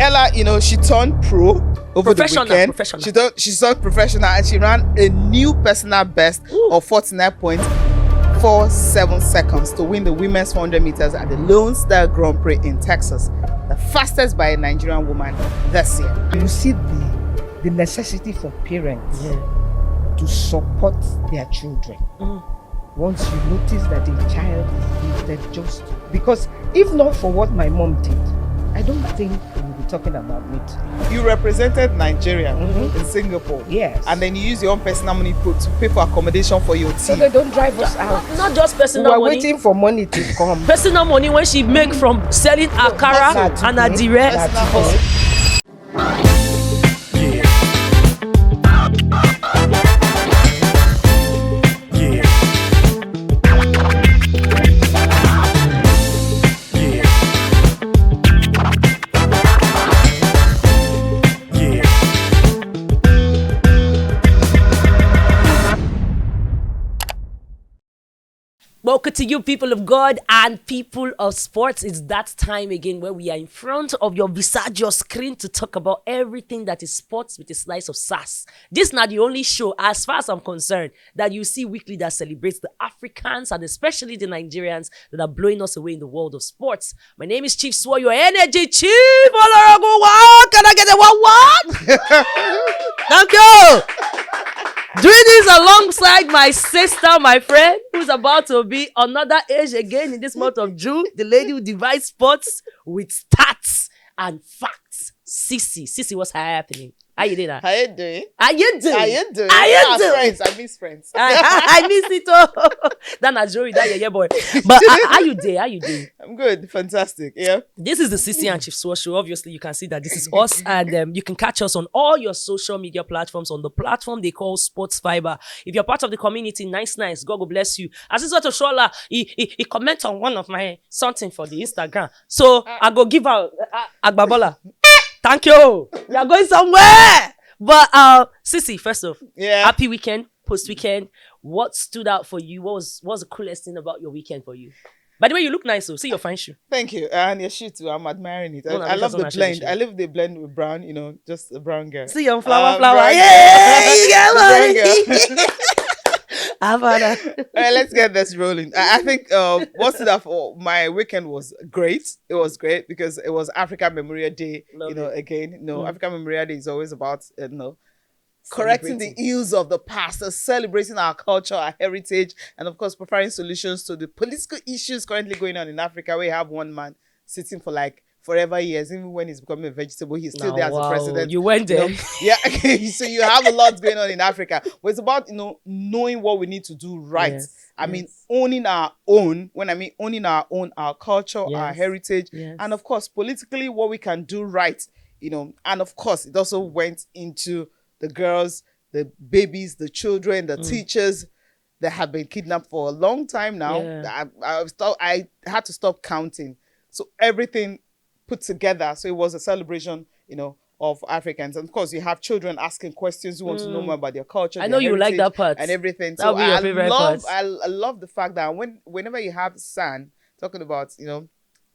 Ella, she turned pro over the weekend. She turned professional and she ran a new personal best of 49.47 seconds to win the women's 400 meters at the Lone Star Grand Prix in Texas, the fastest by a Nigerian woman this year. You see the necessity for parents to support their children. Once you notice that a child is gifted, just because if not for what my mom did, I don't think we will be talking about me today. You represented Nigeria in Singapore. Yes. And then you use your own personal money to pay for accommodation for your team. So they don't drive us out. Not just personal money. We're waiting for money to come. Personal money when she make from selling akara and adire. Welcome to you, people of God and people of sports. It's that time again where we are in front of your visage, your screen, to talk about everything that is sports with a slice of sass. This is not the only show, as far as I'm concerned, that you see weekly that celebrates the Africans and especially the Nigerians that are blowing us away in the world of sports. My name is Chief Swore, your energy chief. Can I get a what? Thank you. Doing this alongside my sister, my friend, who's about to be another age again in this month of June, the lady who divides sports with stats and facts. Cece. Cece, what's happening? How you doing? How you doing? How you doing? How you doing? How you doing? Friends. I miss friends. I miss it all. That Nigerian, that yeah boy. But how you doing? How you doing? I'm good. Fantastic. Yeah. This is the Cece and Chief Swore Show. Obviously, you can see that this is us, and you can catch us on all your social media platforms on the platform they call Sports Fiber. If you're part of the community, nice. God will bless you. As this to Shola, he comment on one of my something for the Instagram. So I go give out Agbabola. Thank you. We are going somewhere. But Cece, first off, happy weekend, post weekend. What stood out for you? What was the coolest thing about your weekend for you? By the way, you look nice, so see your fine shoe. Thank you. And your shoe too. I'm admiring it. I love the blend. I love the blend with brown, just a brown girl. See your flower. Yeah, you get brown girl. All right, let's get this rolling. I think what stood out for my weekend was great. It was great because it was African Memorial Day. Again, African Memorial Day is always about correcting the ills of the past, celebrating our culture, our heritage, and of course providing solutions to the political issues currently going on in Africa. We have one man sitting for forever years, even when he's becoming a vegetable, he's still there as a president. You went there. Yeah, so you have a lot going on in Africa. But it's about, knowing what we need to do right. Yes, I mean, owning our own. When I mean owning our own, our culture, our heritage, and of course, politically, what we can do right, And of course, it also went into the girls, the babies, the children, the teachers that have been kidnapped for a long time now. Yeah. I had to stop counting. So everything put together. So it was a celebration, of Africans. And of course, you have children asking questions who want to know more about their culture. I know you like that part. And everything. That'll be your favorite part. I love the fact that whenever you have San talking about,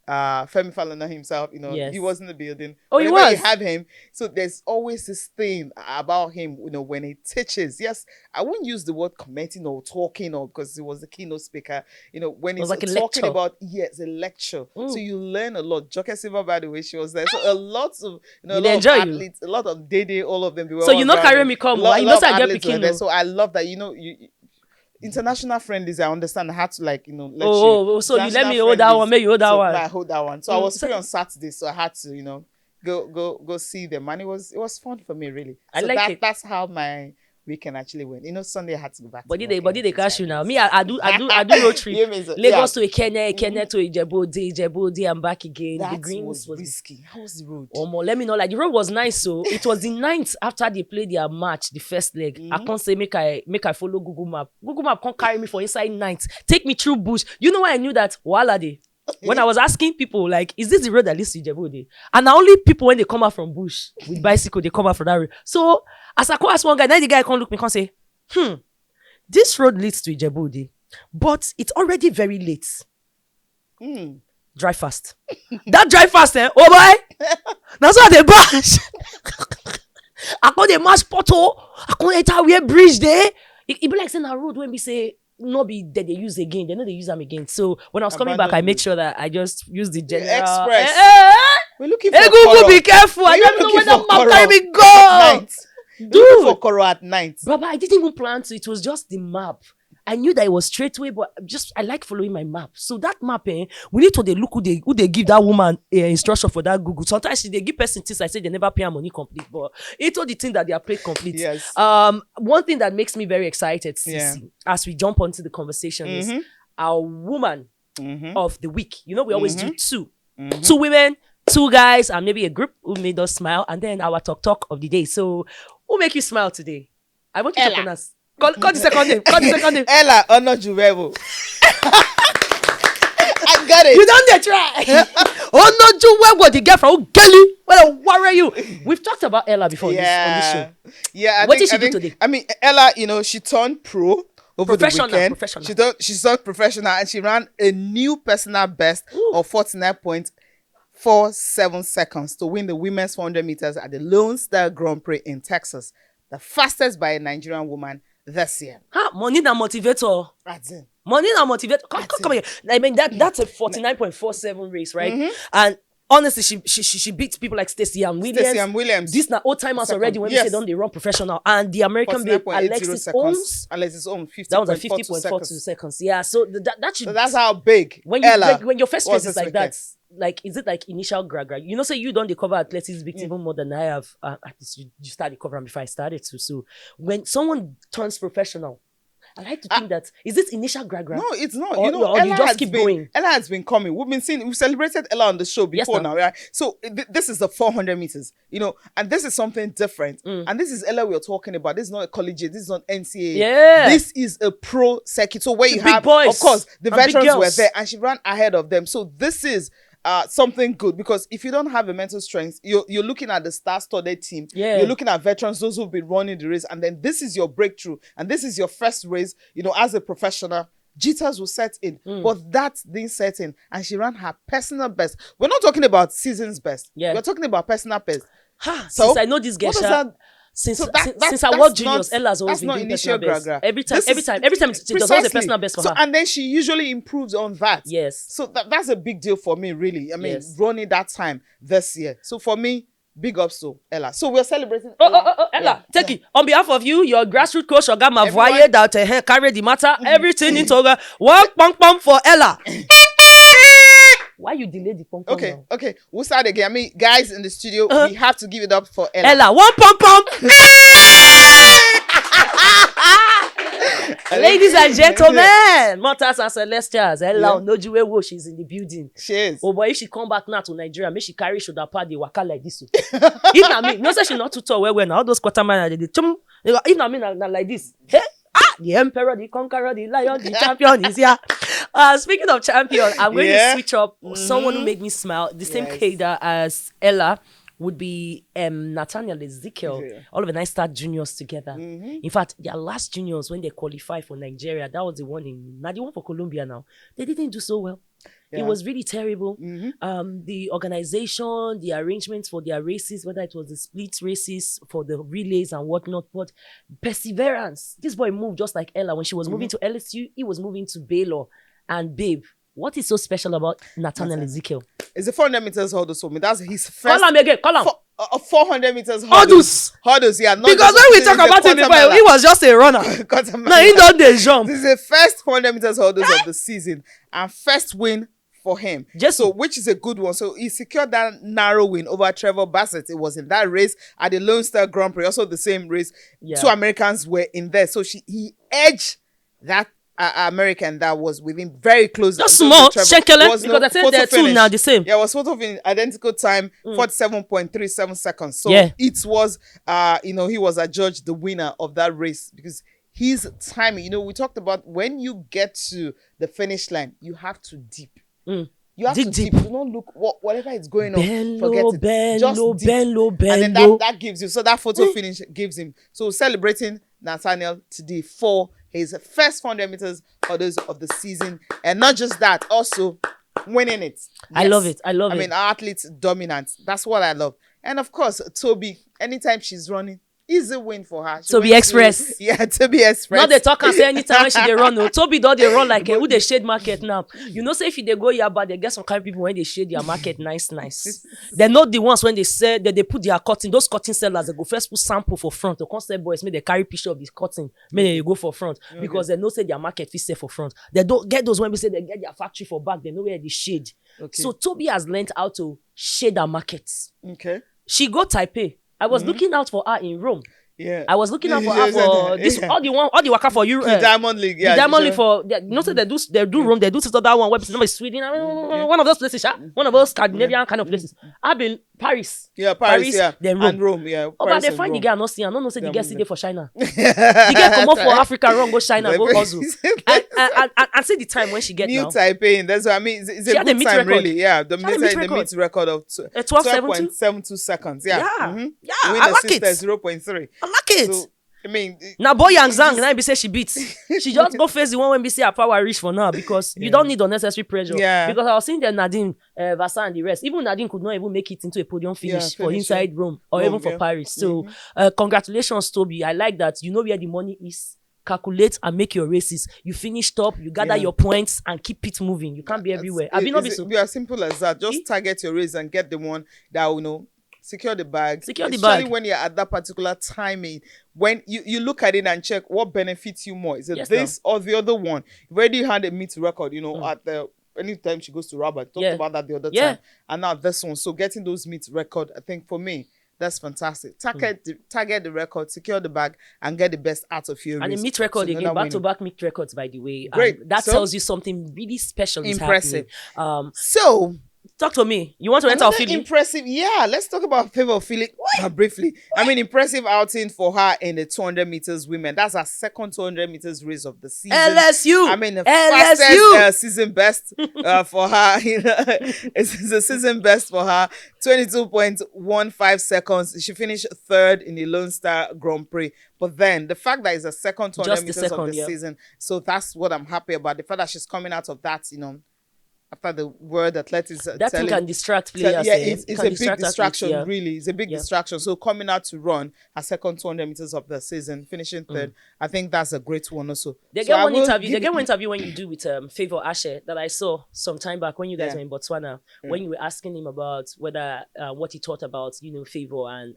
Femi Falana himself, he was in the building. Oh, whenever he was? You have him. So there's always this thing about him, when he teaches. Yes, I wouldn't use the word commenting or talking because he was the keynote speaker. When he's talking about, a lecture. So you learn a lot. Joke Silva, by the way, she was there. So a lot of, a lot of athletes, a lot of Dede, all of them. So carry me come. You know I get picking. So I love that, international friendlies, I understand. I had to let you. So you let me hold that one, maybe you hold that one. I hold that one. So I was free on Saturday, so I had to, go see them, and it was fun for me, really. I like it. That's how my weekend actually went. Sunday I had to go back. But they cash you now. Me, I do road trip. Lagos to Ekene to Ijebu, and back again. That the greens was risky. How was the road? Let me know. The road was nice, so it was the 9th after they played their match, the first leg. I can't say make I follow Google Map. Google Map can't carry me for inside 9th. Take me through bush. You know why I knew that? Walade. When I was asking people, is this the road that leads to Ijebu? And now only people when they come out from bush with bicycle, they come out from that road. So as I call ask one guy, then the guy can't look me, can't say, this road leads to Ijebu, but it's already very late. Drive fast. That drive fast, oh boy. That's why they bash. I call the mash portal. I call enter where bridge there. It be like saying a road when we say no be that they use again. They know they use them again. So when I was coming back, I made sure that I just used the general express. We're looking for Google, be careful. I don't know where the map carry me go. Dude, for Koro at night. Baba, I didn't even plan to. It was just the map. I knew that it was straight away, but I like following my map. So that map, we need to look who they give that woman instruction for that Google. Sometimes they give person things I say they never pay her money complete, but it's all the thing that they are paid complete. Yes. One thing that makes me very excited, Cece, as we jump onto the conversation is our woman of the week. You know, we always do two women, two guys, and maybe a group who made us smile, and then our talk of the day. So, who make you smile today? I want you to tell us. Call the second name. Ella Onojuvwevwo. I got it. You don't try. Onojuvwevwo, the girl from Ughelli. Well, worry you. We've talked about Ella before on this show. Yeah. What did she do today? I mean, Ella, she turned pro over the weekend. Professional. She turned professional and she ran a new personal best of 49.47 seconds to win the women's 400 meters at the Lone Star Grand Prix in Texas. The fastest by a Nigerian woman this year. Money na motivator. That's it. Money na motivator. Come here. I mean that's a 49.47 race, right? And honestly, she beats people like Stacey Ann Williams. This na old timers already when we say they run professional. And the American babe Alexis Holmes. Alexis Holmes, 50. That was like 50.42 seconds. Yeah, so so that's how big. When your first race is like that. Like, is it like initial grad? You know, say you don't cover athletics bit even more than I have. At least you started covering before I started to. So when someone turns professional, I like to think that is it initial grad? No, it's not. Or Ella you just keep going. Ella has been coming. We've celebrated Ella on the show before now, right? So this is the 400 meters, and this is something different. And this is Ella we're talking about. This is not a collegiate. This is not NCAA. Yeah. This is a pro circuit. So where you have, boys, of course, the veterans were there, and she ran ahead of them. So this is something good, because if you don't have a mental strength, you're looking at the star-studded team. Yeah. You're looking at veterans, those who've been running the race, and then this is your breakthrough, and this is your first race. As a professional, jitters will set in, but that didn't set in, and she ran her personal best. We're not talking about season's best. Yeah. We're talking about personal best. So since I know this girl, since I work juniors, Ella's always been doing personal best. Every time she does always a personal best for her. And then she usually improves on that. Yes. So that's a big deal for me, really. I mean, running that time this year. So for me, big ups to Ella. So we're celebrating Ella. Ella, take it. On behalf of you, your grassroots coach, Oga Mavoye, that carry the matter, everything into one pom for Ella. Why you delay the pom pom? Okay. We'll start again. I mean, guys in the studio, we have to give it up for Ella. Ella, one pom pom. Ladies and gentlemen, Mortals and Celestials, Ella Onojuvwevwo, she's in the building. She is. Oh boy, if she come back now to Nigeria, make she carry shoulder pad, they waka like this. If not me, no say she not too tall. Where now all those quarterman, if not me, na like this. Hey, the emperor, the conqueror, the lion, the champion is here. Speaking of champion, I'm going to switch up someone who made me smile. The same cadre as Ella would be Nathaniel Ezekiel. All of the nice start juniors together. In fact, their last juniors, when they qualified for Nigeria, that was the one for Colombia now. They didn't do so well. It was really terrible. The organization, the arrangements for their races, whether it was the split races for the relays and whatnot, but perseverance. This boy moved just like Ella. When she was moving to LSU, he was moving to Baylor. And babe, what is so special about Nathaniel Ezekiel? It's the 400 meters hurdles for me. That's his first. Call him again. Call him. 400 meters hurdles. Yeah. Because when we talk about him before, he was just a runner. No, he don't jump. This is the first 400 meters hurdles of the season and first win for him. So, which is a good one. So he secured that narrow win over Trevor Bassit. It was in that race at the Lone Star Grand Prix. Also the same race. Two Americans were in there. So he edged that American that was within very close. Just small, Shenkele, because I said they're two now the same. Yeah, it was photo finish, identical time, 47.37 seconds. So it was, he was adjudged the winner of that race because his timing. We talked about when you get to the finish line, you have to dip. You have to deep. Do not look whatever is going on. Forget it. Just bend low. And then that gives you. So that photo finish gives him. So celebrating Nathaniel today for his first 400 meters hurdles of the season. And not just that, also winning it. Yes. I love it. I mean, our athletes dominant. That's what I love. And of course, Tobi, anytime she's running, easy win for her. Tobi Express. Tobi Express. Not they talk and say anytime when she dey run. No, Tobi don't they run like who they shade market now. You know, say if they go here, but they get some kind of people when they shade their market nice. They're not the ones when they say that they put their cotton. Those cotton sellers, they go first put sample for front. The concept boys, may they carry picture of this cotton, may they go for front because they know say their market fit sell for front. They don't get those when we say they get their factory for back. They know where they shade. Okay. So Tobi has learned how to shade her markets. Okay. She go Taipei. I was looking out for her in Rome. Yeah, I was looking out for her for this all the waka for you. The Diamond League, the Diamond League for say they do Rome, they do this other one. Where Sweden, one of those places, one of those Scandinavian kind of places. I've been Paris, Paris, then Rome, and Rome, yeah. Oh, but they find the girl not see. I don't know say the girl see there for China. The girl come up for Africa, run go China, go hustle, and see the time when she get new now. Taipei. That's what I mean. It's a good time, really. Yeah, the meet record of 12.72 seconds. Yeah, yeah. I like it. 0.3. I like it. So, I mean, now Bo Ya Zhang, now be say she beats. She just go face the one when we see her power reach for now because you don't need unnecessary pressure. Yeah. Because I was seeing that Nadine, Vasa and the rest. Even Nadine could not even make it into a podium finish for inside Rome or even for Paris. So congratulations, Tobi. I like that. You know where the money is. Calculate and make your races. You finish top, you gather your points and keep it moving. You can't be everywhere. Be as simple as that. Just target your race and get the one that will know. Secure the bag. Especially when you're at that particular timing. When you look at it and check what benefits you more. Is it this or the other one? You've already had a meet record, at the anytime she goes to Rabat. Talked about that the other time. And now this one. So getting those meet record, I think for me, that's fantastic. Target the record, secure the bag, and get the best out of your race. And the meet record again, back-to-back meet records, by the way. Great. That tells you something really special is impressive. Happening. So talk to me. You want to enter our feeling? Impressive. Yeah, let's talk about Favour Philip briefly. I mean, impressive outing for her in the 200 meters women. That's her second 200 meters race of the season. LSU. I mean, the fastest season best for her. It's the season best for her. 22.15 seconds. She finished third in the Lone Star Grand Prix. But then the fact that it's the second 200 meters of the season, so that's what I'm happy about. The fact that she's coming out of that, after the World Athletics that thing can distract players. It's a big distraction, really. It's a big distraction. So coming out to run her second 200 meters of the season, finishing third, I think that's a great one also. They get one interview when you do with Favour Ashe that I saw some time back when you guys were in Botswana, when you were asking him about whether what he thought about Favour and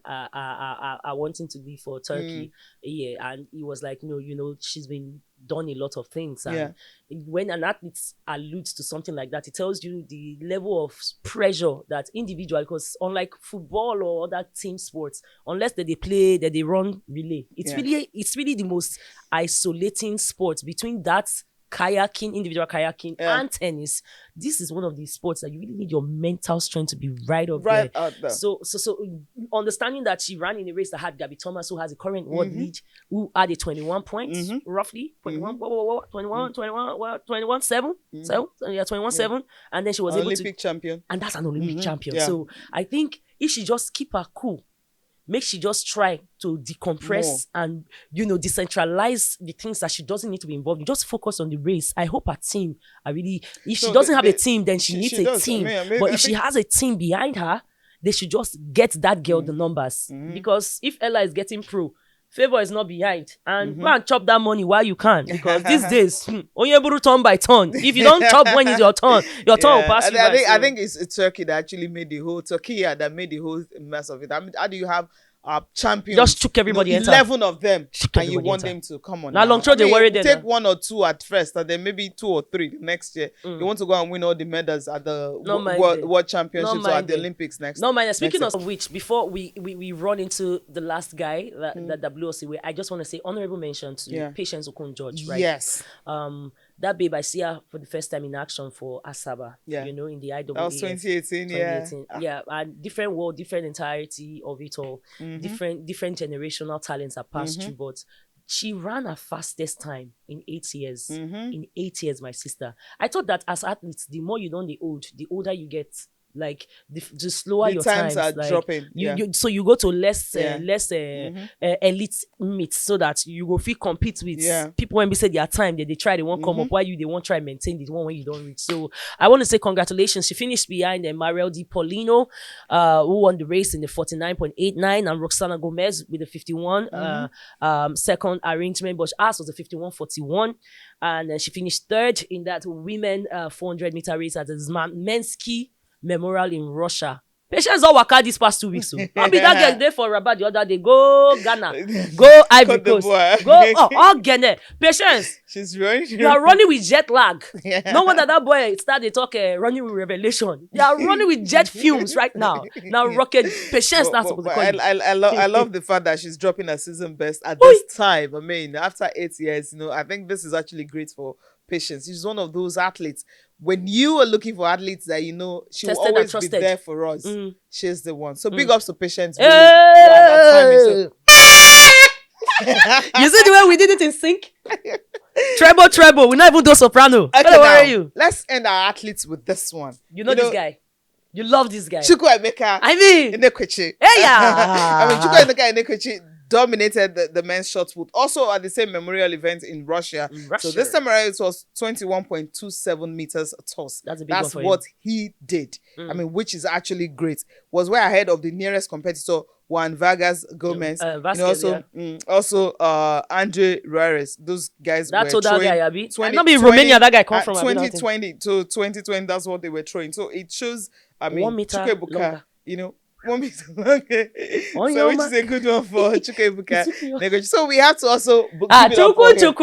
wanting to leave for Turkey. And he was like, no, she's been done a lot of things, and when an athlete alludes to something like that, it tells you the level of pressure that individual, because unlike football or other team sports, unless they play, that they run relay, it's really the most isolating sport between that individual kayaking and tennis. This is one of these sports that you really need your mental strength to be right there. Out there. So understanding that she ran in a race that had Gabby Thomas, who has a current world lead, who had a 21 points, roughly 21, 21-7, 21-7, and then she was Olympic champion, and that's an Olympic champion. So I think if she just keep her cool, make she just try to decompress and decentralize the things that she doesn't need to be involved in. Just focus on the race. I hope her team if she doesn't have a team, then she needs a team. But if she has a team behind her, they should just get that girl the numbers. Because if Ella is getting pro, Favour is not behind, and go and chop that money while you can, because these days only able to turn by turn. If you don't chop when it's your turn will pass you by. I think it's Turkey that actually made the whole that made the whole mess of it. I mean, how do you have champions? Just took everybody 11 of them, and you want them to come on. Now long throw they worry them. Take one or two at first, and then maybe 2 or 3 next year. You want to go and win all the medals at the World Championships or at the Olympics next. No mind. Speaking of which, before we run into the last guy that blew us away, I just want to say honorable mention to Patience Okun George. Right? Yes. That babe, I see her for the first time in action for Asaba. In the IWA. That was 2018. Yeah, and different world, different entirety of it all. Different generational talents are passed through, but she ran her fastest time in 8 years. In 8 years, my sister. I thought that as athletes, the more you don't the older you get, like the slower the your times are like, dropping. So you go to less elite meets so that you will feel compete with people when we say their time they try, they won't come up, while they won't try maintain the one when you don't reach. So I want to say congratulations. She finished behind Mariel Di Paulino, who won the race in the 49.89, and Roxana Gomez with the 51 second arrangement, but ours was the 51.41, and she finished third in that women 400 meter race at the Zmensky Memorial in Russia. Patients all waka this past 2 weeks. So I'll be that girl there for Rabat the other day. Go Ghana, go Ivory Coast, go all Ghana. Patients, she's running. You are running with jet lag. No wonder that boy started talking running with revelation. You are running with jet fumes right now. Now rocket. Patience. That's what they call it. I love the fact that she's dropping her season best at this time. I mean, after 8 years, I think this is actually great for Patience. She's one of those athletes. When you are looking for athletes that she will always be there for us, she's the one. So big ups to Patience. Really. Hey! You see the way we did it in sync? Treble. We not even do soprano. Okay, where are you? Let's end our athletes with this one. You know this guy. You love this guy. Chukwuemeka. I mean, Inekwechi. Hey, I mean, Chukwuemeka Inekwechi dominated the men's shot put. Also at the same memorial event in Russia. So this time around it was 21.27 meters toss. That's a big one for what him. he did. I mean, which is actually great. Was way ahead of the nearest competitor, Juan Vargas Gomez. Also Andre Ruiz. Those guys were throwing. I know in Romania that guy come from. 2020 to 2020, that's what they were throwing. So it shows, I mean, 1 meter longer. 1 meter longer. So which is a good one for Chukwuemeka. So we have to also Chukwuemeka.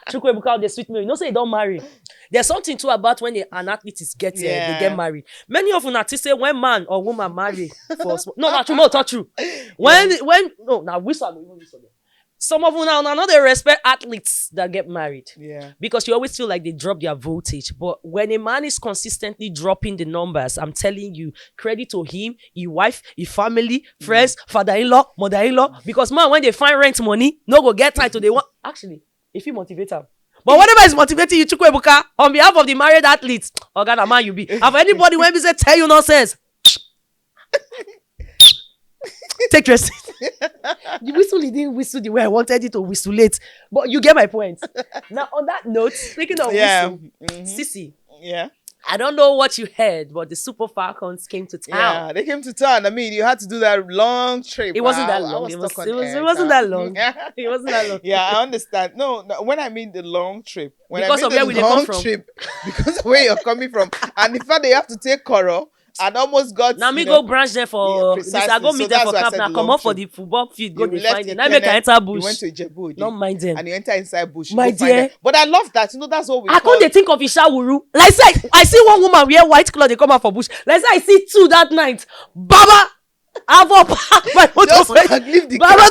Chukwuemeka, they sweet me. You know, say they don't marry. There's something too about when an athlete is they get married. Many of them say when man or woman marry for not true. Some of them now they respect athletes that get married. Yeah. Because you always feel like they drop their voltage. But when a man is consistently dropping the numbers, I'm telling you, credit to him, his wife, his family, friends, father-in-law, mother-in-law. Because man, when they find rent money, no go get time to they want. Actually, if you motivate them. But whatever is motivating you, Chukwuemeka, on behalf of the married athletes, Ghana man you be. Have anybody when we say tell you nonsense? Take rest. The whistle, he didn't whistle the way I wanted it to whistle late. But you get my point. Now, on that note, speaking of whistle, Cece. Yeah. I don't know what you heard, but the Super Falcons came to town. Yeah, they came to town. I mean, you had to do that long trip. It wasn't that long. It wasn't that long. It wasn't that long. Yeah, I understand. No, when I mean the long trip. Because of where we come from. Because of where you're coming from. And in fact, they have to take Koro. And almost got. Now me go branch there for. I go meet them for camp. Now come up for the football field. Go define it. Now make I enter bush. You went to Ijebu. Don't mind them. And you enter inside bush. My dear. But I love that. That's what we. I can't think of Ishawuru. Like say I see one woman wear white cloth. They come out for bush. Like say I see two that night. Baba, I've packed my motorcycle. Baba,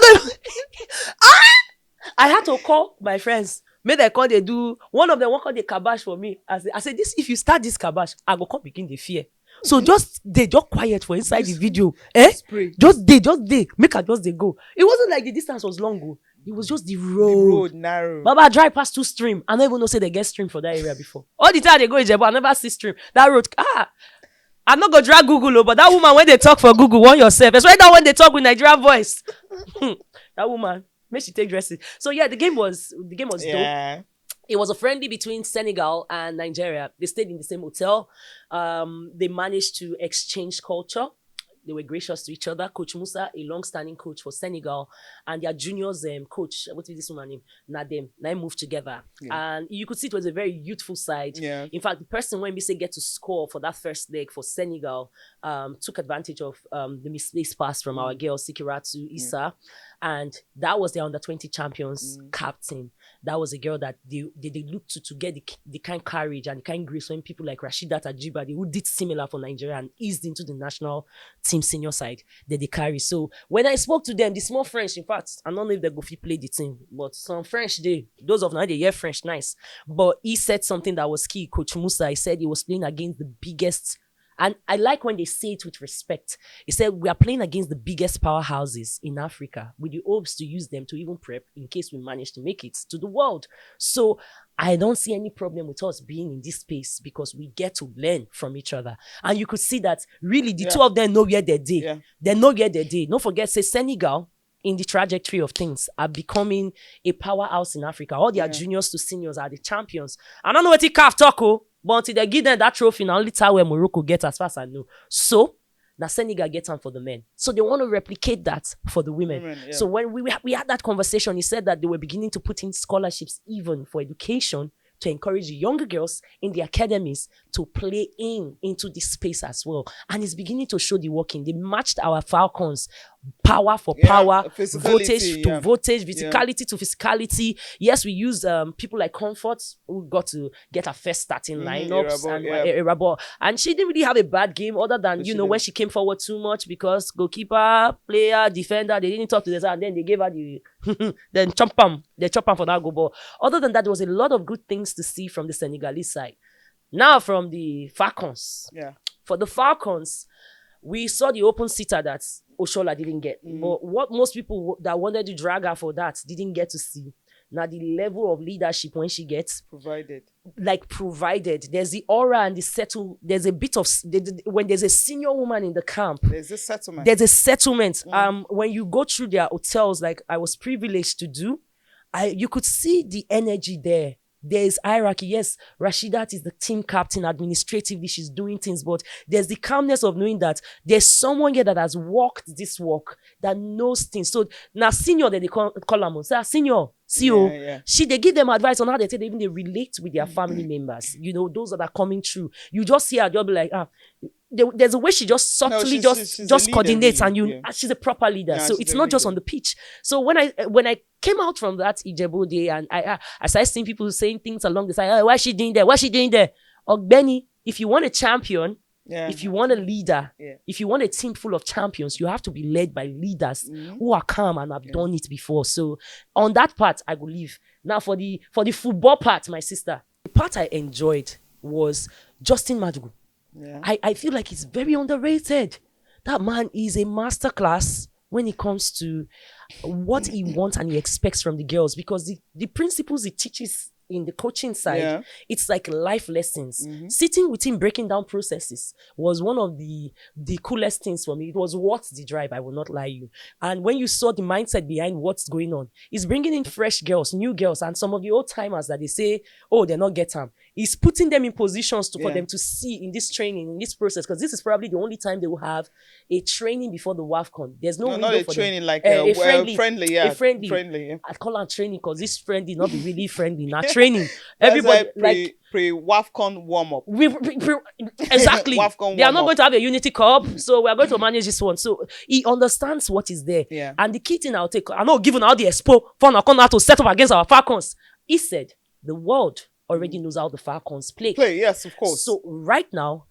I had to call my friends. May they call they do. One of them won't call the kabash for me. I said this. If you start this kabash, I go come begin the fear. So just quiet for inside the video. Spray. Just make her they go. It wasn't like the distance was long. It was just the road. The road narrow. Baba, I drive past 2 stream. I never even know say they get stream for that area before. All the time they go in Jebu, I never see stream. That road. I'm not gonna drag Google, but that woman when they talk for Google, want yourself. It's right now when they talk with Nigerian voice. That woman, make she take dresses. So yeah, the game was dope. It was a friendly between Senegal and Nigeria. They stayed in the same hotel. They managed to exchange culture. They were gracious to each other. Coach Musa, a long-standing coach for Senegal, and their juniors coach, what is this woman's name? Nadem. They moved together. Yeah. And you could see it was a very youthful side. Yeah. In fact, the person when we say get to score for that first leg for Senegal took advantage of the misplaced pass from our girl, Sikiratu Issa. And that was their under-20 champions captain. That was a girl that they looked to get the kind of courage and the kind of grace when people like Rashidat Ajibade, who did similar for Nigeria and eased into the national team senior side, that they carry. So when I spoke to them, the small French, in fact, I don't know if they go play the team, but some French, those of now, they hear French nice. But he said something that was key. Coach Musa, he said he was playing against the biggest. And I like when they say it with respect. He said, we are playing against the biggest powerhouses in Africa with the hopes to use them to even prep in case we manage to make it to the world. So I don't see any problem with us being in this space because we get to learn from each other. And you could see that really the two of them know where they did. Yeah. They know where they did. Don't forget, say Senegal, in the trajectory of things, are becoming a powerhouse in Africa. All their juniors to seniors are the champions. I don't know what CAF talk, but until they give them that trophy, now only time where Morocco get, as far as I know. So, now Senegal gets on for the men. So they want to replicate that for the women. So when we had that conversation, he said that they were beginning to put in scholarships even for education to encourage younger girls in the academies to play into this space as well. And it's beginning to show the working. They matched our Falcons. Power for power, voltage to voltage, physicality to physicality. Yes, we use people like Comfort who got to get her first starting lineups and she didn't really have a bad game other than when she came forward too much because goalkeeper, player, defender, they didn't talk to the and then they gave her the then chop them for that goal ball. Other than that, there was a lot of good things to see from the Senegalese side. Now from the Falcons. For the Falcons, we saw the open sitter that Oshola didn't get. But what most people that wanted to drag her for that didn't get to see. Now the level of leadership when she gets provided, there's the aura and the settle. There's a bit of when there's a senior woman in the camp. There's a settlement. When you go through their hotels, like I was privileged to do, you could see the energy there. There's hierarchy. Yes, Rashidat is the team captain. Administratively, she's doing things, but there's the calmness of knowing that there's someone here that has walked this walk, that knows things. So now, senior, that they call them, say, senior, CEO, they give them advice on how they relate with their family members. Those that are coming through. You just see her, you'll be like, there's a way she just subtly she's coordinates, and she's a proper leader. So it's not just on the pitch. So when I came out from that Ijebu day and I started seeing people saying things along the side, why is she doing there? Why is she doing there? Benny, if you want a champion, if you want a leader, if you want a team full of champions, you have to be led by leaders who are calm and have done it before. So on that part, I will leave. Now for the football part, my sister, the part I enjoyed was Justin Madugu. I feel like he's very underrated. That man is a masterclass when it comes to what he wants and he expects from the girls, because the principles he teaches in the coaching side, it's like life lessons. Sitting with him, breaking down processes was one of the coolest things for me. It was what's the drive, I will not lie you. And when you saw the mindset behind what's going on, he's bringing in fresh girls, new girls, and some of the old timers that they say, oh, they're not get them. He's putting them in positions for them to see in this training, in this process, because this is probably the only time they will have a training before the WAFCON. There's no not a training them. Like a friendly. I'd call it training because this friendly not be really friendly. Not training. Everybody like pre-WAFCON warm-up. Exactly. They are not going to have a Unity Cup, so we are going to manage this one. So he understands what is there. And the key thing I'll take, I'm not giving out the expo for Nakona to set up against our Falcons. He said the world already knows how the Falcons play. Yes, of course. So right now,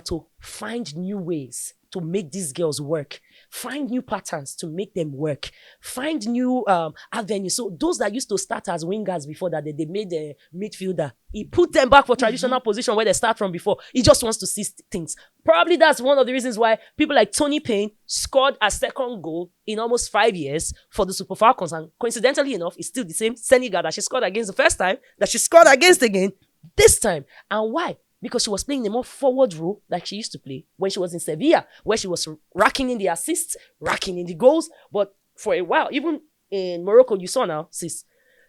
to find new ways to make these girls work, find new patterns to make them work, find new avenues. So those that used to start as wingers before that, they made a midfielder. He put them back for traditional position where they start from before. He just wants to see things. Probably that's one of the reasons why people like Tony Payne scored a second goal in almost 5 years for the Super Falcons. And coincidentally enough, it's still the same Senegal that she scored against the first time, that she scored against again this time. And why? Because she was playing a more forward role like she used to play when she was in Sevilla, where she was racking in the assists, racking in the goals. But for a while, even in Morocco, you saw now, sis,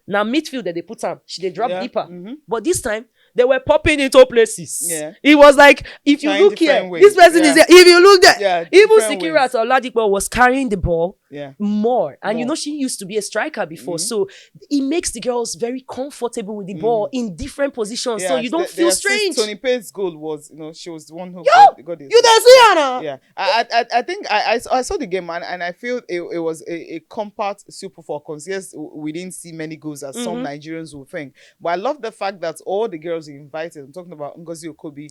now midfield that they put on, they dropped deeper. But this time, they were popping into places. It was like, if you look here, this person is there. If you look there, even Sikirat Oladipo was carrying the ball more. And she used to be a striker before. So it makes the girls very comfortable with the ball in different positions. So you don't feel strange. Tony Payne's goal was, she was the one who got it. You don't see her now? Yeah. I think I saw the game, and I feel it was a compact Super Falcons. Yes, we didn't see many goals as some Nigerians would think. But I love the fact that all the girls invited, I'm talking about Ngozi Okobi,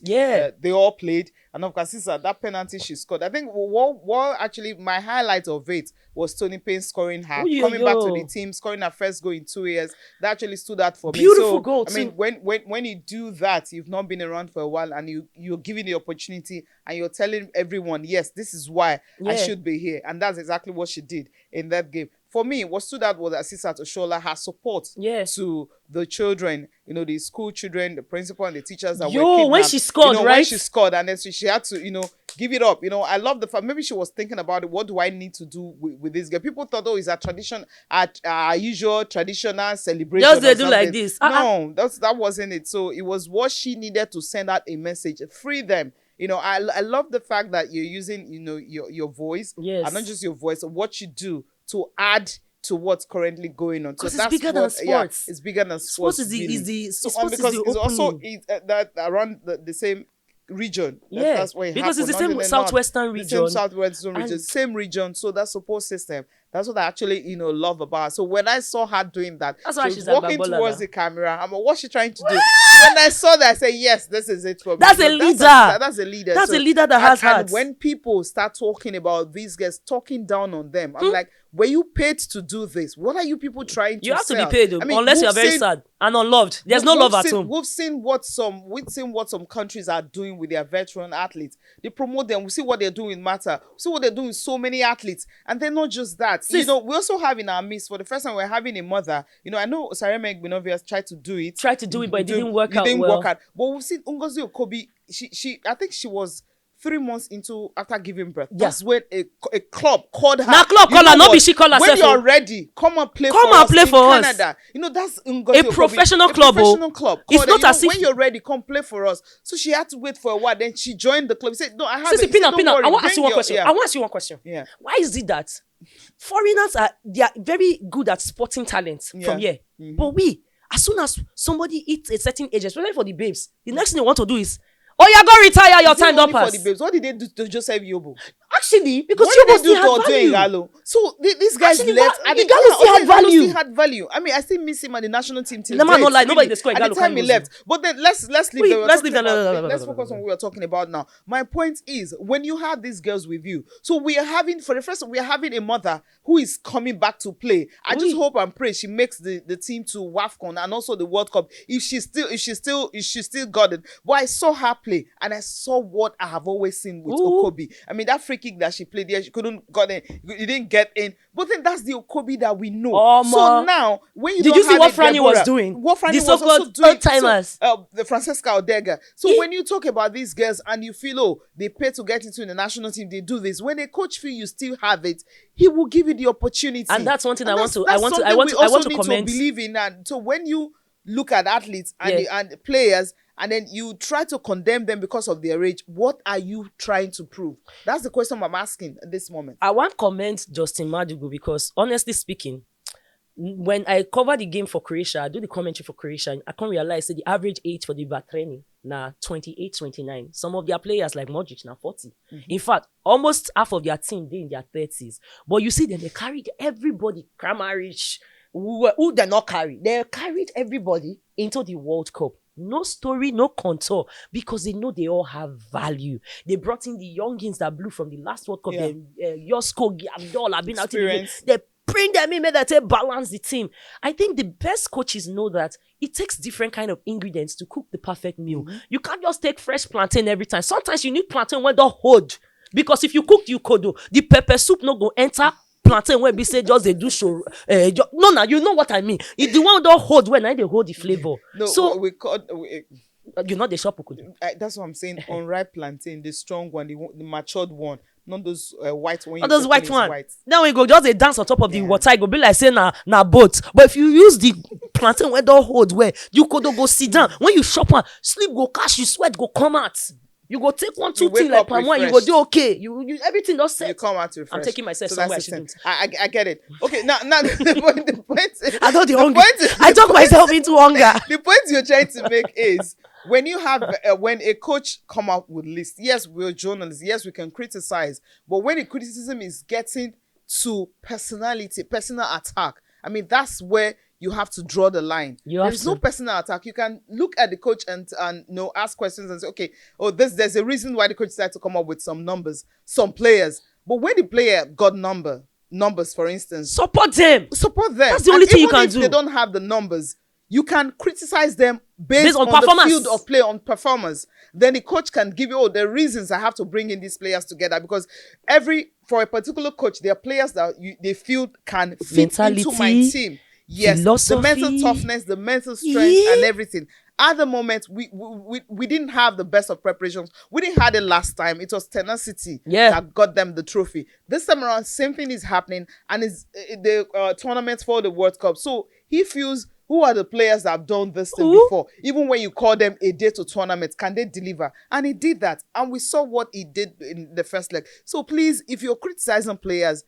they all played. And of course, that penalty she scored. I think what actually my highlight of it was Tony Payne scoring her, coming back to the team, scoring her first goal in 2 years. That actually stood out for me. Beautiful goal too. I mean, when you do that, you've not been around for a while, and you're giving the opportunity, and you're telling everyone, yes, this is why I should be here. And that's exactly what she did in that game. for me, what stood out was Assisat Oshola, her support to the children, the school children, the principal and the teachers that were kidnapped. When she scored, right? When she scored, and then she had to, give it up. I love the fact, maybe she was thinking about it. What do I need to do with this girl? People thought, it's a tradition, our usual traditional celebration. Just they do like this. No, that wasn't it. So it was what she needed to send out a message. Free them. I love the fact that you're using, your voice. Yes. And not just your voice, what you do to add to what's currently going on. So it's bigger than sports. Yeah, it's bigger than sports. Sports because it's also that around the same region. That's where because it's the same southwestern region. The same southwestern region, same region. So that support system. That's what I actually, love about her. So when I saw her doing that, that's why she was walking towards the camera. I'm like, what's she trying to do? When I saw that, I said, yes, this is it for me. That's a leader. That's a leader. That's a leader that has heart. And when people start talking about these guys, talking down on them, I'm like, were you paid to do this? What are you people trying to You have sell? to be paid, unless you're very sad and unloved. There's no love at home. We've seen what some countries are doing with their veteran athletes. They promote them. We see what they're doing with Mata. We see what they're doing with so many athletes. And then not just that. We also have in our midst, for the first time, we're having a mother. I know Sareme Igbenoghu tried to do it. But it didn't work out. But we've seen Ngozi Okobi. I think she was 3 months after giving birth. Yeah. That's when a club called her. Now club call her, not be she call herself. When you're ready, come and play for us in Canada. That's Ngozi Okobi. Professional club. Professional club. It's not as if when you're ready, come play for us. So she had to wait for a while. Then she joined the club. She said, "No, I have it." Pina. I want to ask you one question. I want to ask you one question. Yeah. Why is it that foreigners are very good at sporting talent from here, but we, as soon as somebody hits a certain age, especially for the babes, the next thing they want to do is, go retire, your time don't pass. For the babes. What did they do to Joseph Yobo? Actually, because Yobo still had value. So these guys left. Igalo had value. I mean, I still miss him at the national team. Nobody destroy Igalo. At the time he left. But then let's leave them. Let's focus on what we're talking about now. My point is, when you have these girls with you, so we are having a mother who is coming back to play. I just hope and pray she makes the team to WAFCON and also the World Cup. If she still got it. But I saw her play and I saw what I have always seen with Okobi. I mean, that free kick that she played there, she couldn't got in. It didn't get in. But then that's the Okobi that we know. So now, when did you see what Franny was doing? What Franny was also doing. Old-timers. The Francesca Odega. So when you talk about these girls and you feel, they pay to get into the national team, they do this. When a coach feel you still have it, he will give you the opportunity. And that's one thing I want to comment. Believe in that. So when you look at athletes and players, and then you try to condemn them because of their age, what are you trying to prove? That's the question I'm asking at this moment. I want to comment Justin Madugu because, honestly speaking, when I cover the game for Croatia, I do the commentary for Croatia, and I can realize that the average age for the training now 28, 29. Some of their players like Modric now 40. In fact, almost half of their team they in their 30s. But you see them, they carried everybody, Kramaric, who they not carry. They carried everybody into the World Cup. No story, no contour, because they know they all have value. They brought in the youngins that blew from the last World Cup. Yosko, Abdul, have been out in the They bring them in, that they balance the team. I think the best coaches know that it takes different kind of ingredients to cook the perfect meal. You can't just take fresh plantain every time. Sometimes you need plantain when they're hold. Because if you cook the kodo, the pepper soup not go enter plantain when we say just they do show. No, you know what I mean. It's the one don't hold when they hold the flavor. No, so you know the shop. That's what I'm saying. Unripe plantain, the strong one, the matured one. Not those white ones. Not those white ones. Now we go just a dance on top of the water. It go be like say na boat. But if you use the plantain when don't hold where you could go sit down. When you shop one, sleep go cash, you sweat go come out. You go take 1-2 things like palm wine, you go do okay. You everything does set. You come out refreshed. I'm taking myself somewhere I shouldn't. I get it. Okay, now the point I know the hunger. I talk myself into hunger. The point you're trying to make is when you have when a coach come out with lists, yes, we're journalists, yes, we can criticize, but when the criticism is getting to personality, personal attack, I mean that's where you have to draw the line. There's no personal attack. You can look at the coach and ask questions and say, okay, there's a reason why the coach decided to come up with some numbers, some players. But when the player got numbers, for instance, support them. That's the only thing you can do. If they don't have the numbers, you can criticize them based on the field of play, on performance. Then the coach can give you the reasons I have to bring in these players together, because every for a particular coach, there are players that they feel can fit into my team. Yes, philosophy, the mental toughness, the mental strength, and everything. At the moment, we didn't have the best of preparations. We didn't have it last time. It was tenacity that got them the trophy. This time around, same thing is happening, and it's the tournament for the World Cup. So he feels, who are the players that have done this thing before? Even when you call them a day to tournament, can they deliver? And he did that. And we saw what he did in the first leg. So please, if you're criticizing players,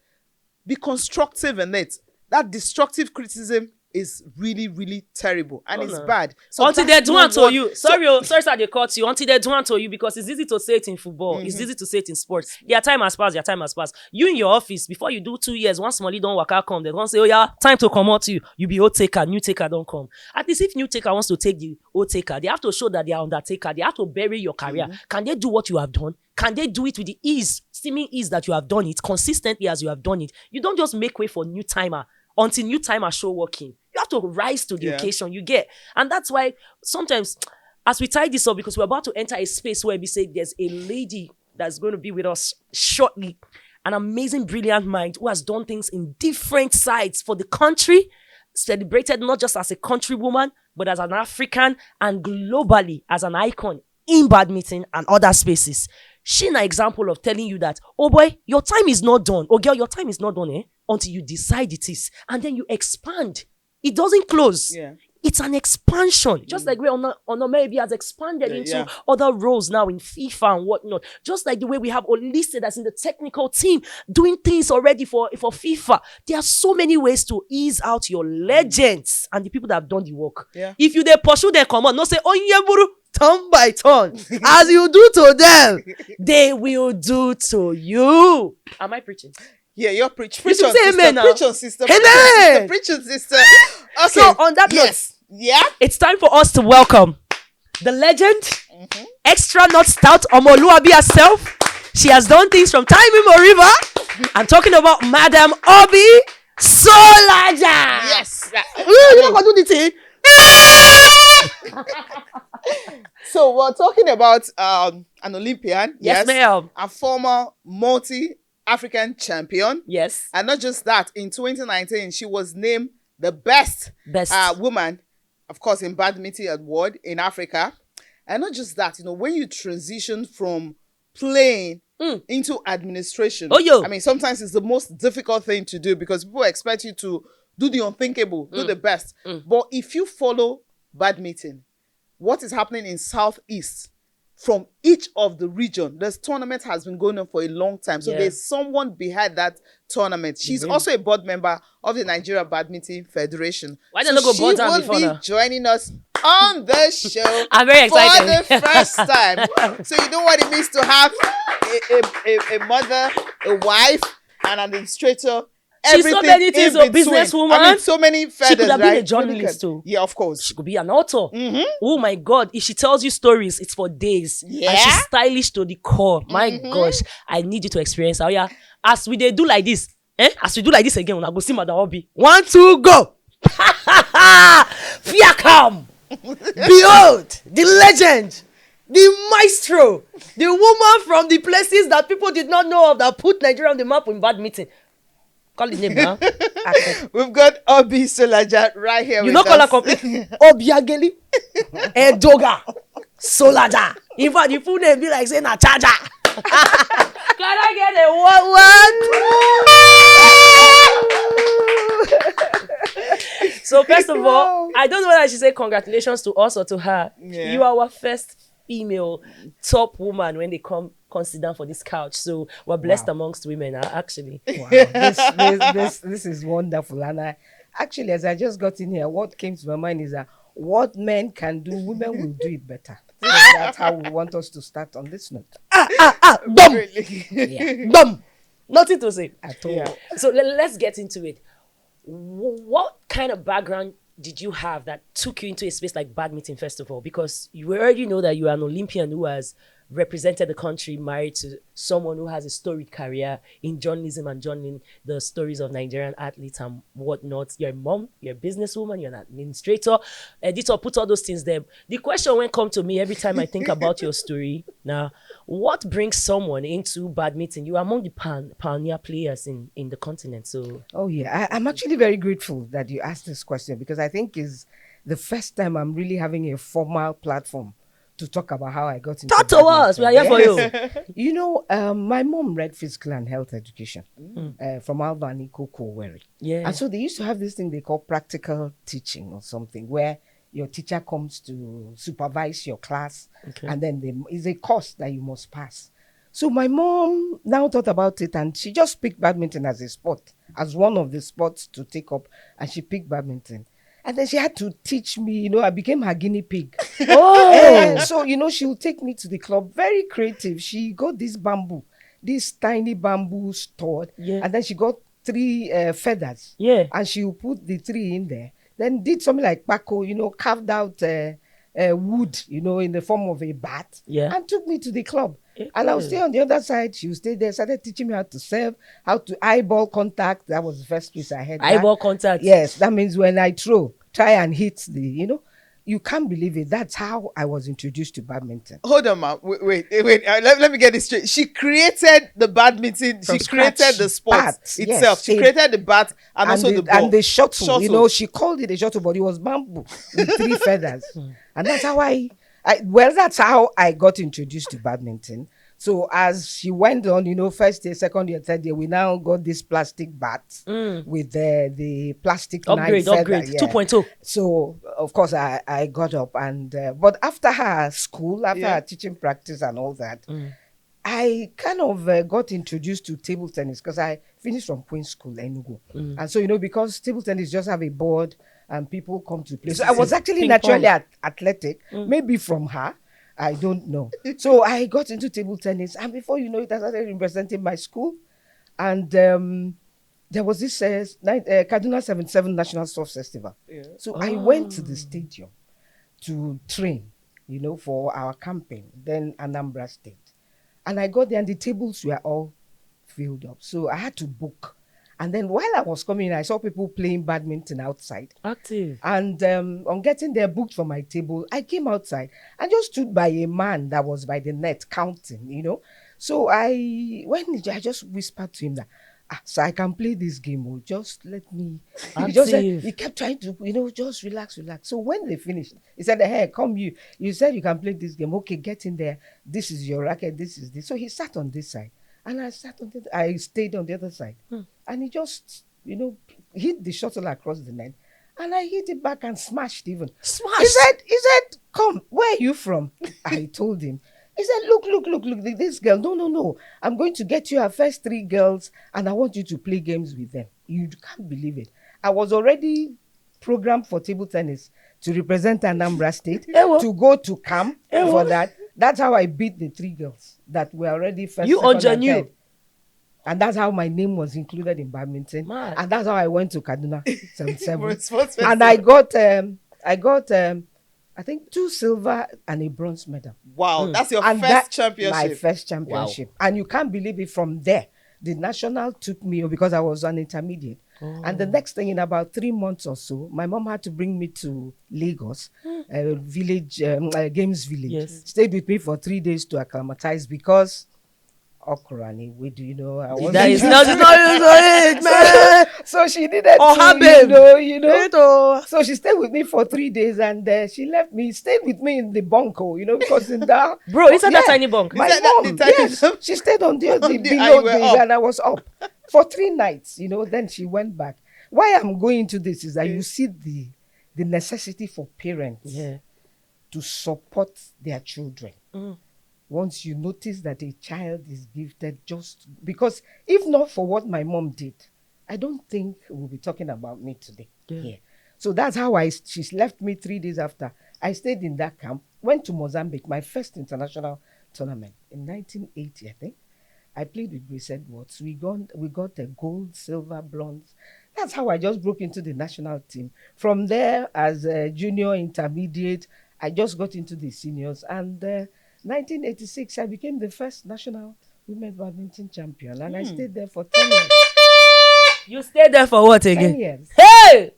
be constructive in it. That destructive criticism is really, really terrible. And it's bad. So until they do one to you. Sorry, they caught you. Until they do one to you, because it's easy to say it in football. It's easy to say it in sports. Their time has passed. You in your office, before you do 2 years, once Smalley don't work out, come. They don't say, oh yeah, time to come out to you. You be old taker, new taker don't come. At least if new taker wants to take the old taker, they have to show that they are undertaker. They have to bury your career. Can they do what you have done? Can they do it with the seeming ease that you have done it, consistently as you have done it? You don't just make way for new timer until new timer show working. You have to rise to the occasion, you get. And that's why sometimes, as we tie this up, because we're about to enter a space where we say there's a lady that's going to be with us shortly, an amazing, brilliant mind who has done things in different sides for the country, celebrated not just as a country woman, but as an African and globally as an icon in badminton and other spaces. She's an example of telling you that, oh boy, your time is not done. Oh girl, your time is not done, until you decide it is. And then you expand. It doesn't close. It's an expansion. Just like where maybe has expanded into other roles now in FIFA and whatnot. Just like the way we have Olise that's in the technical team doing things already for FIFA. There are so many ways to ease out your legends and the people that have done the work. If you pursue them, come on, not say, oh yeah, buru, turn by turn. As you do to them, they will do to you. Am I preaching? Yeah, you're preaching. Preach on, sister. Amen. Preach on, sister. Amen. Preach on, sister. Okay. So on that note, it's time for us to welcome the legend, extra not stout Omoluabi herself. She has done things from time immemorial. I'm talking about Madam OBY SOLAJA. Yes. You not gonna do the thing. So we're talking about an Olympian. Yes, ma'am. A former multi-African champion. Yes. And not just that, in 2019, she was named the best woman, of course, in badminton award in Africa. And not just that, when you transition from playing into administration, I mean, sometimes it's the most difficult thing to do because people expect you to do the unthinkable, do the best. But if you follow badminton, what is happening in Southeast, from each of the region, this tournament has been going on for a long time. So there's someone behind that tournament. She's also a board member of the Nigerian Badminton Federation. Why don't you go board down before now? She will be joining us on the show. I'm very excited. For the first time. So you know what it means to have a mother, a wife, an administrator. She's so many things, a businesswoman. I mean, so many feathers, she could have been a journalist too. Yeah, of course. She could be an author. Oh my God. If she tells you stories, it's for days. Yeah. And she's stylish to the core. My gosh. I need you to experience her. Yeah. As we do like this, as we do like this again, when I go see Madam OBY. 1, 2, go. Fiacam. Behold, the legend. The maestro. The woman from the places that people did not know of that put Nigeria on the map in badminton. Call his name now. We've got OBY SOLAJA right here. You know, call her completely. Obiageli, Edoga, SOLAJA. In fact, the full name be like saying a charger. Can I get a what? So first of all, I don't know whether I should say congratulations to us or to her. Yeah. You are our first female top woman when they come sit down for this couch. So we're blessed amongst women, actually. Wow. This is wonderful. And actually, as I just got in here, what came to my mind is that what men can do, women will do it better. So that's how we want us to start on this note. Dumb. Dumb. Nothing to say at all. Yeah. So let's get into it. What kind of background did you have that took you into a space like badminton, first of all? Because you already know that you are an Olympian who has represented the country, married to someone who has a storied career in journalism and journaling the stories of Nigerian athletes and whatnot. You're a mom, you're a businesswoman, you're an administrator, editor, put all those things there. The question will come to me every time I think about your story. Now, what brings someone into badminton? You are among the pioneer players in the continent. So, oh yeah, I'm actually very grateful that you asked this question, because I think it's the first time I'm really having a formal platform to talk about how I got into talk to us. We are here for you. You know, my mom read physical and health education from Albany Kokoweri. Yeah. And so they used to have this thing they call practical teaching or something, where your teacher comes to supervise your class, and then it's a course that you must pass. So my mom now thought about it, and she just picked badminton as a sport, as one of the sports to take up, and she picked badminton. And then she had to teach me, you know, I became her guinea pig. So, you know, she would take me to the club, very creative. She got this tiny bamboo stored, and then she got 3 feathers. And she would put the 3 in there. Then did something like Paco, you know, carved out wood, you know, in the form of a bat, and took me to the club. And I would stay on the other side. She would stay there, started teaching me how to serve, how to eyeball contact. That was the first place I had. Eyeball contact? Yes, that means when I try and hit you know, you can't believe it. That's how I was introduced to badminton. Hold on, ma. Wait. Let me get this straight. She created the badminton. She created the sport itself. Yes, she created the bat and also the ball. And the shuttle. You know, she called it a shuttle, but it was bamboo with 3 feathers. And that's how that's how I got introduced to badminton. So as she went on, you know, first year, second year, third year, we now got this plastic bat with the plastic upgrade 2.0. So of course I got up, and but after her school, after her teaching practice and all that, I kind of got introduced to table tennis, because I finished from Queen's School, Enugu. And so, you know, because table tennis just have a board and people come to play. So I was actually naturally athletic, maybe from her. I don't know. So I got into table tennis, and before you know it, I started representing my school. And there was this Kaduna 77 National Soft Festival. So I went to the stadium to train, you know, for our campaign, then Anambra State. And I got there, and the tables were all filled up. So I had to book. And then while I was coming, I saw people playing badminton outside. Active. And on getting there, booked for my table, I came outside and just stood by a man that was by the net counting, you know. So I just whispered to him that, so I can play this game, or just let me. He kept trying to, you know, just relax. So when they finished, he said, hey, come you said you can play this game. Okay, get in there. This is your racket, this is this. So he sat on this side. And I stayed on the other side. And he just, you know, hit the shuttle across the net. And I hit it back and smashed even. Smashed? He said, come, where are you from? I told him. He said, look, this girl. No. I'm going to get you our first 3 girls, and I want you to play games with them. You can't believe it. I was already programmed for table tennis to represent Anambra State, to go to camp for that. That's how I beat the 3 girls that were already first, second, and third. And that's how my name was included in badminton. Man. And that's how I went to Kaduna 77. And I got I think 2 silver and a bronze medal. Wow, that's your first championship. My first championship. Wow. And you can't believe it, from there, the national took me, because I was an intermediate. And the next thing, in about 3 months or so, my mom had to bring me to Lagos, village, games village. Yes. Stayed with me for 3 days to acclimatize, because Okrani, you know, I was that is not it, man. So she needed you know. So she stayed with me for 3 days, and she left me, stayed with me in the bunko, you know, because in that bro, isn't that tiny bunk? My mom, yes, she stayed on the below and I was up for 3 nights, you know. Then she went back. Why I'm going into this is that you see the necessity for parents to support their children. Once you notice that a child is gifted, just because, if not for what my mom did, I don't think we'll be talking about me today. So that's how she left me 3 days after. I stayed in that camp, went to Mozambique, my first international tournament in 1980, I think. I played with Grace Edwards. We got a gold, silver, bronze. That's how I just broke into the national team. From there, as a junior, intermediate, I just got into the seniors, and 1986, I became the first national women badminton champion, and I stayed there for 10 years. You stayed there for what again? 10 years. Hey!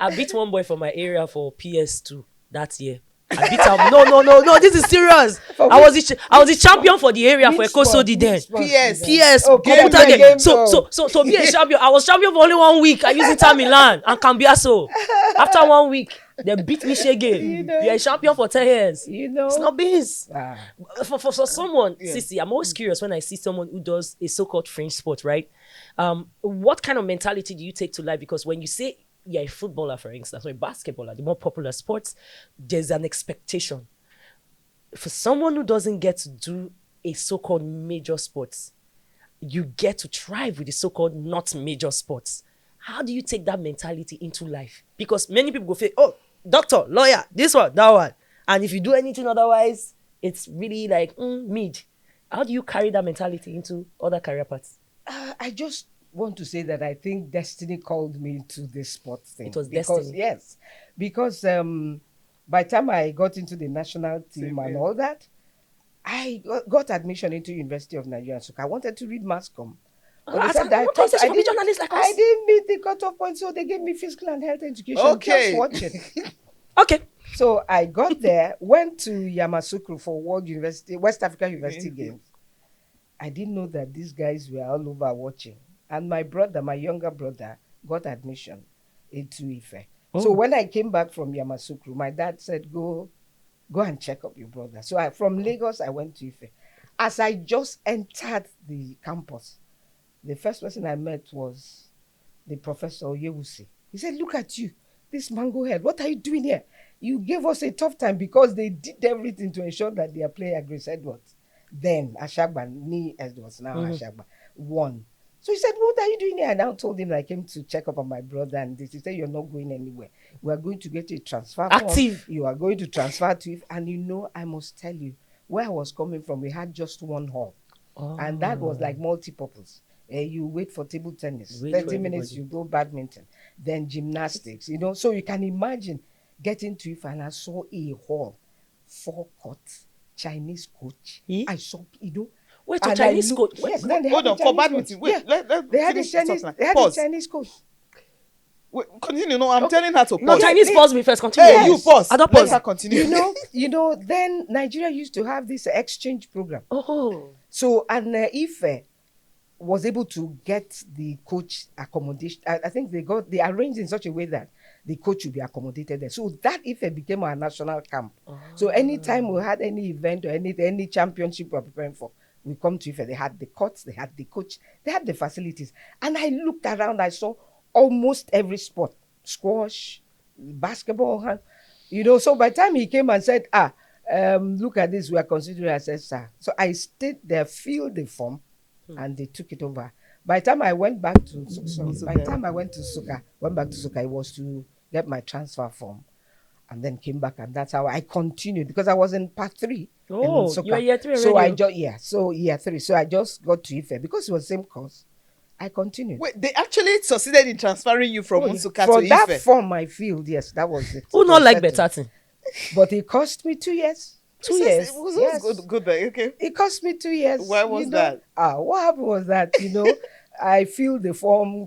I beat one boy from my area for PS2 that year. I beat him. No. This is serious. I was the champion for the area for Ekosodi then. PS. Oh, computer game. So to be a champion, I was champion for only 1 week. I used Inter Milan and Cambiaso. After 1 week, they beat me again. You're a champion for 10 years. It's not biz. For someone, Cece, I'm always curious when I see someone who does a so-called fringe sport, right? What kind of mentality do you take to life? Because when you say you're a footballer, for instance, or a basketballer, the more popular sports, there's an expectation. For someone who doesn't get to do a so-called major sports, you get to thrive with the so-called not major sports. How do you take that mentality into life? Because many people go say, oh, doctor, lawyer, this one, that one. And if you do anything otherwise, it's really like mid. How do you carry that mentality into other career paths? I just want to say that I think destiny called me to this sports thing. It was destiny. Yes. Because by the time I got into the national team and all that, I got admission into University of Nigeria. So I wanted to read mass comm. I didn't meet the cutoff point, so they gave me physical and health education. Okay. Just watch it. Okay. So I got there, went to Yamoussoukro for West African University Games. I didn't know that these guys were all over watching. And my younger brother, got admission into Ife. Oh. So when I came back from Yamoussoukro, my dad said, go and check up your brother. So from Lagos, I went to Ife. As I just entered the campus, the first person I met was the Professor Oyewusi. He said, look at you, this mango head. What are you doing here? You gave us a tough time because they did everything to ensure that their player, Grace Edwards, then Ashagba, Ni Edwards, now Ashagba, won. So he said, what are you doing here? I now told him I came to check up on my brother, and he said, you're not going anywhere. We are going to get a transfer active. You are going to transfer to it. And I must tell you, where I was coming from, we had just one hall. Oh. And that was like multi-purpose. You wait for table tennis, 30 minutes, you go badminton, then gymnastics, So you can imagine getting to it, and I saw a hall, 4 courts, Chinese coach. I saw, Wait, a Chinese coach? Yes, hold on, for badminton. Wait, they had a Chinese coach. Wait, continue. No, I'm telling her to pause. No, Chinese pause me first. Continue. Hey, you pause. I don't pause. Let her continue. Then Nigeria used to have this exchange program. Oh. So, and Ife was able to get the coach accommodation. I think they arranged in such a way that the coach would be accommodated there. So that Ife became our national camp. Oh. So anytime we had any event or any championship we were preparing for, we come to Ife. They had the courts, they had the coach, they had the facilities. And I looked around, I saw almost every sport, squash, basketball, So by the time he came and said, look at this, we are considering as SR. So I stayed there, filled the form, and they took it over. By the time I went back to Suka, it was to get my transfer form, and then came back, and that's how I continued, because I was in part 3. Oh, you were year 3 already? So year 3. So I just got to Ife because it was the same course. I continued. Wait, they actually succeeded in transferring you from Nsukka to Ife? For that form I filled, yes, that was it. Who not like better thing? But it cost me 2 years. 2 years. It was good there, okay. It cost me 2 years. Why was that? What happened was that, I filled the form,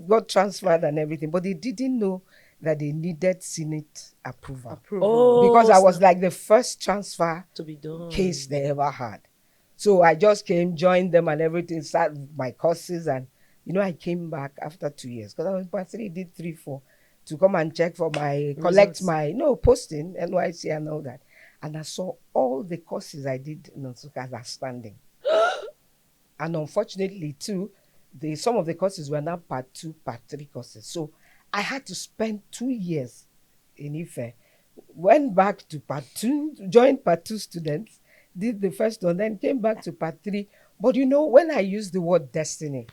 got transferred and everything, but they didn't know that they needed Senate approval. Oh, because I was like the first transfer to be done case they ever had. So I just came, joined them and everything, started my courses, and I came back after 2 years because I was part 3, did 3, 4 to come and check for collect my posting, NYC and all that. And I saw all the courses I did in Nsukka as standing. And unfortunately too, some of the courses were now part 2, part 3 courses. So I had to spend 2 years in Ife. Went back to part 2, joined part 2 students, did the first one, then came back to part 3. But when I use the word destiny,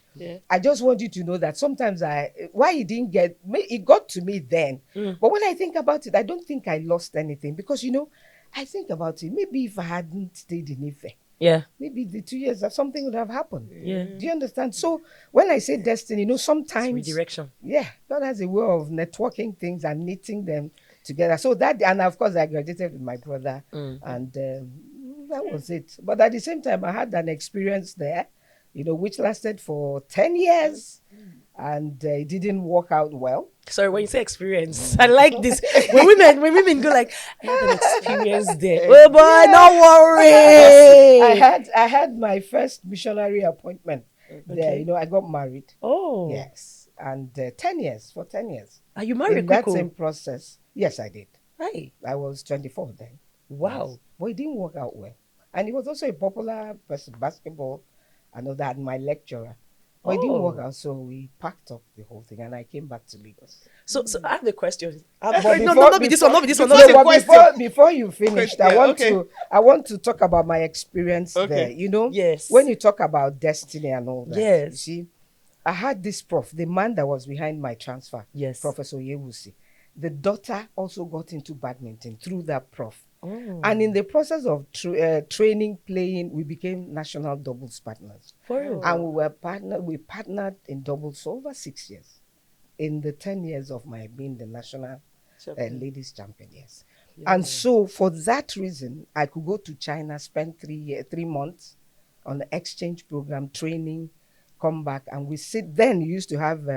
I just want you to know that sometimes it got to me then. But when I think about it, I don't think I lost anything because, I think about it. Maybe if I hadn't stayed in Ife, maybe the 2 years, something would have happened. Yeah. Do you understand? So when I say destiny, sometimes... It's redirection. Yeah. God has a way of networking things and knitting them together. So that, and of course, I graduated with my brother, and that was it. But at the same time, I had an experience there, which lasted for 10 years, and it didn't work out well. Sorry, when you say experience, I like this. When women go like, I had an experience there. Oh boy, don't worry. I had my first missionary appointment there. I got married. Oh. Yes. And 10 years. Are you married? In that same process, yes, I did. Right. I was 24 then. Wow. Yes. But it didn't work out well. And he was also a popular person, basketball, and all that, my lecturer. But it didn't work out, so we packed up the whole thing, and I came back to Lagos. So I have a question. Not be this one. Before you finish, I want to talk about my experience there. Yes. When you talk about destiny and all that, yes. You see, I had this prof, the man that was behind my transfer, yes, Professor Yewusi. The daughter also got into badminton through that prof. Oh. And in the process of training, playing, we became national doubles partners. For real? And we partnered in doubles for over 6 years. In the 10 years of my being the national ladies champion, yes. Yeah. And so for that reason, I could go to China, spend 3 months on the exchange program, training, come back, and we sit. Then you used to have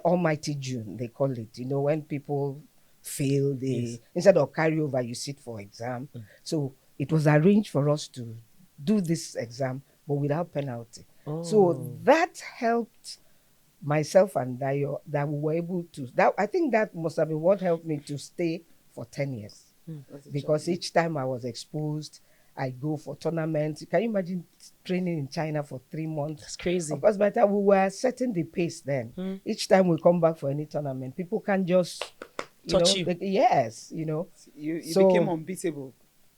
Almighty June, they call it. When people fail, instead of carryover, you sit for exam. So it was arranged for us to do this exam, but without penalty. Oh. So that helped myself and Dayo, that we were able to. I think that must have been what helped me to stay for 10 years. Because each time I was exposed, I go for tournaments. Can you imagine training in China for 3 months? That's crazy. Of course, by the time we were setting the pace then, each time we come back for any tournament, people can just touch you. Yes, You became unbeatable.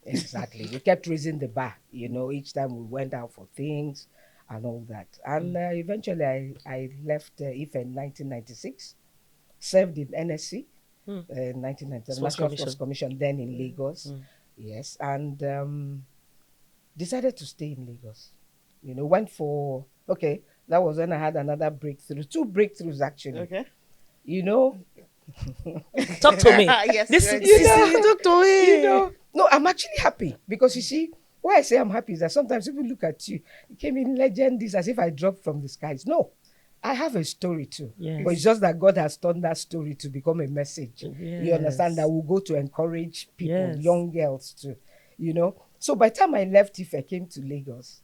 Exactly. We kept raising the bar, each time we went out for things and all that. And eventually I left IFE in 1996, served in NSC, 1990, National Sports Commission, then in Lagos. Yes, and decided to stay in Lagos. Went for, that was when I had another breakthrough. 2 breakthroughs, actually. Okay. Talk to me. Yes, talk to me. No, I'm actually happy because you see, why I say I'm happy is that sometimes people look at you, it came in legend, this as if I dropped from the skies. No, I have a story too. Yes. But it's just that God has turned that story to become a message. Yes. You understand, that will go to encourage people, young girls too. So by the time I left, if I came to Lagos,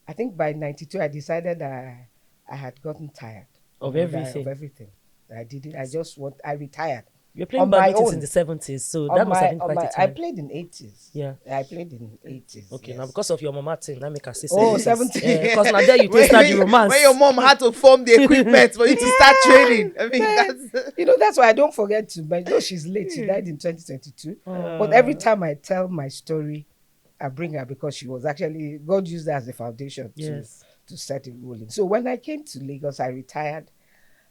I think by 92 I decided I had gotten tired of everything. I didn't. I retired. You're playing badminton in the 70s, so that must have been quite a time. I played in 80s. Yeah. I played in 80s. Okay, now because of your mama thing, that make her say 70s. Because now there you start the romance. When your mom had to form the equipment for you to start training. I mean, that's why I don't forget to mention. Though she's late, she died in 2022. But every time I tell my story, I bring her because she was actually, God used her as a foundation to set it rolling. So when I came to Lagos, I retired.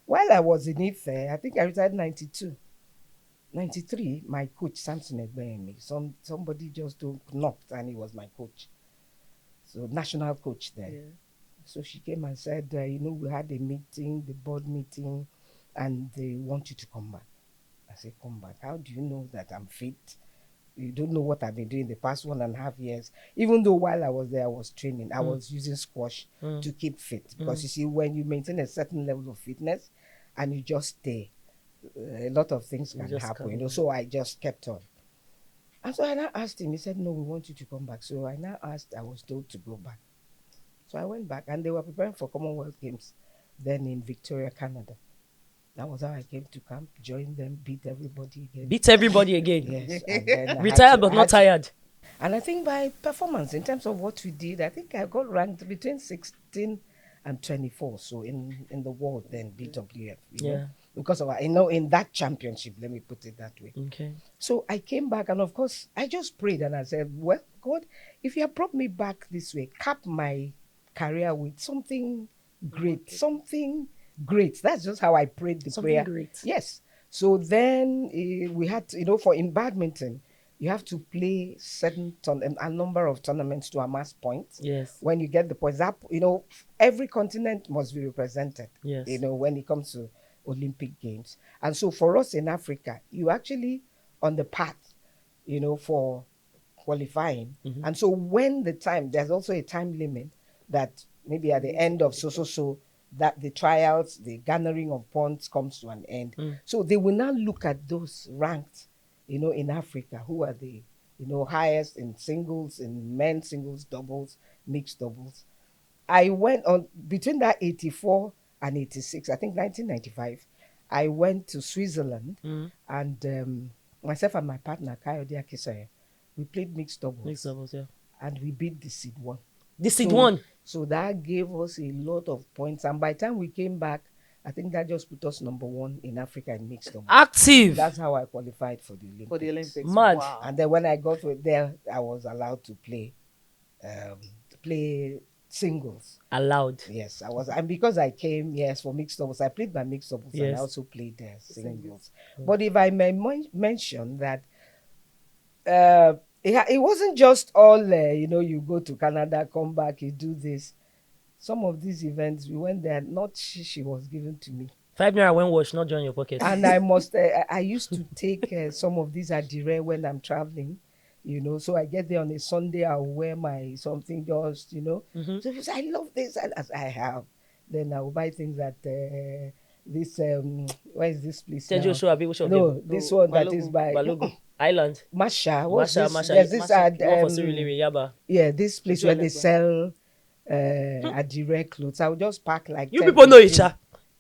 While I was in IFE, I think I retired 92. 93, my coach, Samson Egbeyemi, somebody just knocked and he was my coach. So national coach there. Yeah. So she came and said, we had a meeting, the board meeting, and they want you to come back. I said, come back. How do you know that I'm fit? You don't know what I've been doing the past 1.5 years. Even though while I was there, I was training. I was using squash to keep fit. Because you see, when you maintain a certain level of fitness and you just stay, a lot of things can happen, so I just kept on. And so I now asked him, he said, no, we want you to come back. So I now asked, I was told to go back. So I went back and they were preparing for Commonwealth Games then in Victoria, Canada. That was how I came to camp, joined them, beat everybody again. Yes. And then retired but not tired. And I think by performance, in terms of what we did, I think I got ranked between 16 and 24. So in the world then, BWF. You know? Because of, in that championship, let me put it that way. Okay. So I came back and of course, I just prayed and I said, well, God, if you have brought me back this way, cap my career with something great, That's just how I prayed the prayer. Great. Yes. So then we had to, for in badminton, you have to play a number of tournaments to amass points. Yes. When you get the points, that, every continent must be represented. Yes. When it comes to Olympic Games. And so for us in Africa, you actually on the path, for qualifying. And so when there's also a time limit that maybe at the end of so that the trials, the garnering of points comes to an end. So they will now look at those ranked, in Africa, who are the, highest in singles, in men's singles, doubles, mixed doubles. I went on between that 84 and 86, I think 1995, I went to Switzerland and myself and my partner, Kayode Akisaya, we played mixed doubles. Mixed doubles, yeah. And we beat the seed one. The seed one? So that gave us a lot of points. And by the time we came back, I think that just put us number 1 in Africa in mixed doubles. Active. That's how I qualified for the Olympics. Mad. Wow. And then when I got there, I was allowed to play singles. Allowed. Yes, I was. And because I came, for mixed doubles, I played my mixed doubles and I also played singles. But if I may mention that it wasn't just all, you go to Canada, come back, you do this. Some of these events, we went there, not she was given to me. 5 naira when wash, not join your pocket. And I used to take some of these adire when I'm traveling, so I get there on a Sunday, I'll wear my something just, So if I love this, as I have, then I will buy things at this, where is this place now? No, this one that is by... Island. Masha. Masha. There's this this place where they sell adire clothes. I will just pack like you people know it,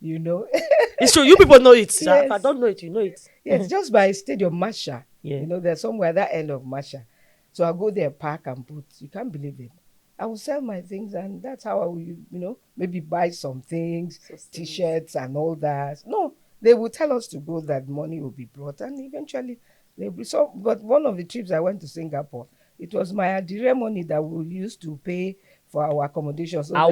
It's true. You people know it. Yes. If I don't know it, you know it. Yes, just by Stadium Masha. Yeah. There's somewhere that end of Masha. So I go there, pack and put. You can't believe it. I will sell my things, and that's how I will, maybe buy some things, T-shirts and all that. No, they will tell us to go that money will be brought, and eventually they'll be so. But one of the trips I went to Singapore, it was my adire money that we used to pay for our accommodation. So my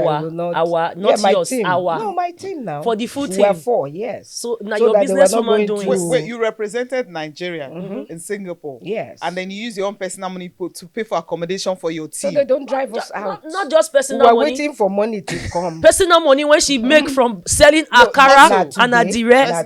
team now. For the full team. We were 4, yes. So now your business woman doing. Wait, you represented Nigeria in Singapore. Yes. And then you use your own personal money to pay for accommodation for your team. So they don't drive us out. Not just personal money. We were waiting for money to come. Personal money when she make from selling akara and adire.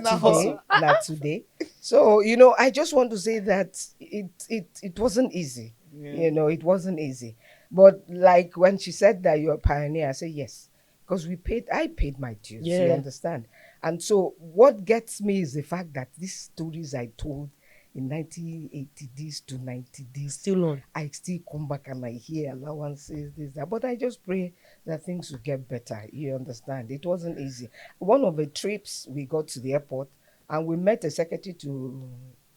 Not today. So, I just want to say that it wasn't easy. Yeah. It wasn't easy. But like when she said that you're a pioneer, I said yes. Because I paid my dues, you understand? And so what gets me is the fact that these stories I told in 1980 this to 90 this, still on. I still come back and I hear allowances, this, that. But I just pray that things will get better, you understand? It wasn't easy. One of the trips, we got to the airport and we met a secretary to,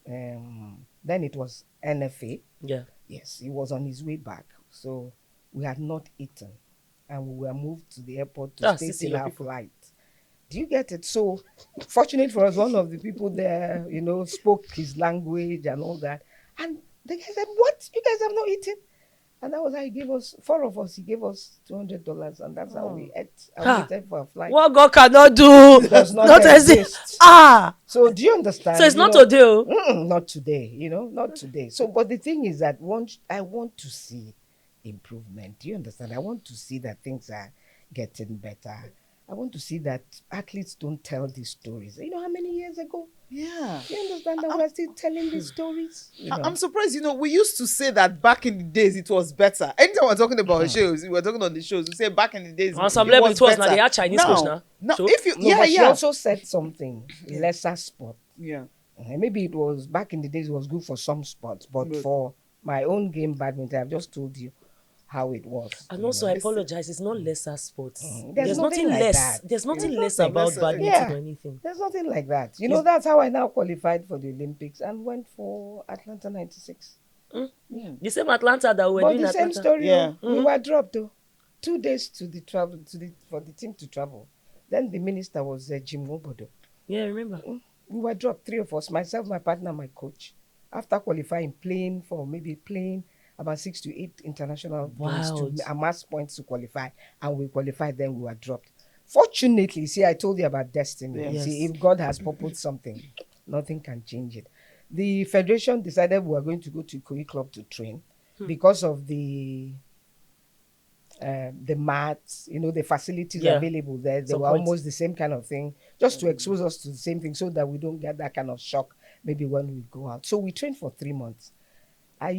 then it was NFA. Yeah. Yes, he was on his way back. So we had not eaten and we were moved to the airport to stay till our flight. Do you get it? So fortunate for us, one of the people there, spoke his language and all that. And the guy said, "What? You guys have not eaten?" And that was how he gave us, 4 of us, he gave us $200 and that's how we ate. And waited for a flight. What God cannot do does not exist. So do you understand? So it's not today. Not today, not today. So, but the thing is that I want to see improvement. Do you understand? I want to see that things are getting better. I want to see that athletes don't tell these stories. You know how many years ago? Yeah. Do you understand that we're still telling these stories? I'm surprised, we used to say that back in the days it was better. Anytime we're talking about shows, we're talking on the shows, we say back in the days on some level it was now they are Chinese coach now. No, so, if you but she also said something, lesser sport. Yeah. Maybe it was back in the days it was good for some sports, but for my own game badminton, I've just told you how it was. And also, I apologize. It's not lesser sports. There's nothing like less. There's nothing less about badminton or anything. There's nothing like that. That's how I now qualified for the Olympics and went for Atlanta 96. Yeah. The same Atlanta that we were doing. But the same story. Yeah. We were dropped though. 2 days for the team to travel. Then the minister was Jim Wobodo. Yeah, I remember. We were dropped, 3 of us, myself, my partner, my coach. After qualifying, playing about 6 to 8 international points to amass points to qualify, and we qualified, then we were dropped. Fortunately, see, I told you about destiny. Yes. See, if God has purposed something, nothing can change it. The federation decided we were going to go to Ikoyi Club to train because of the mats, the facilities available there. They were almost the same kind of thing, just to expose us to the same thing so that we don't get that kind of shock maybe when we go out. So we trained for 3 months. I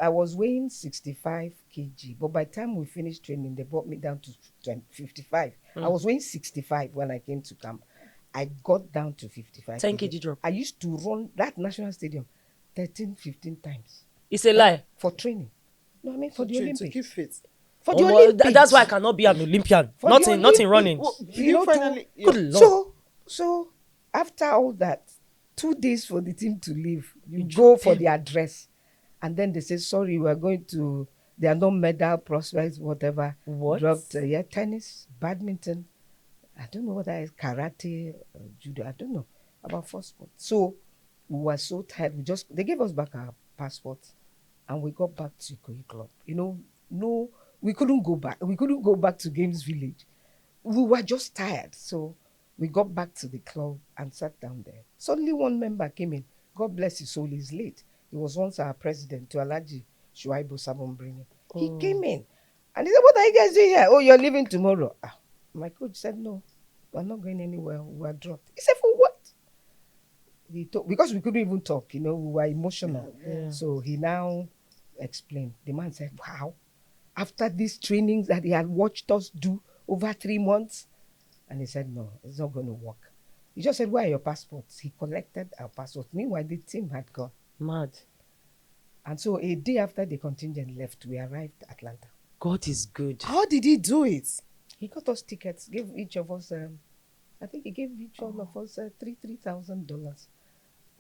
was weighing 65 kg, but by the time we finished training, they brought me down to 55. I was weighing 65 when I came to camp. I got down to 55. 10 kg drop. I used to run that national stadium 13, 15 times. It's a lie. For training. No, I mean for the Olympics. To keep fit. For the Olympics. That's why I cannot be an Olympian. Nothing running. Well, you finally... Good Lord. So after all that, 2 days for the team to leave, you go for the address. And then they say, sorry, we are going to... There are no medal prospects, whatever. What? Dropped, tennis, badminton. I don't know what that is, karate, judo, I don't know about 4 sports. So we were so tired. They gave us back our passports and we got back to Ikoyi Club. No, we couldn't go back. We couldn't go back to Games Village. We were just tired. So we got back to the club and sat down there. Suddenly one member came in. God bless his soul, he's late. He was once our president, to Alhaji Shuaibu Sabombrini. He came in and he said, what are you guys doing here? Oh, you're leaving tomorrow. My coach said, no, we're not going anywhere. We were dropped. He said, for what? Because we couldn't even talk, we were emotional. Yeah. So he now explained. The man said, wow, after these trainings that he had watched us do over 3 months. And he said, no, it's not going to work. He just said, where are your passports? He collected our passports. Meanwhile, the team had gone. Mad. And so a day after the contingent left, we arrived at Atlanta. God is good. How did he do it? He got us tickets, gave each of us, I think he gave each one of us $3,000.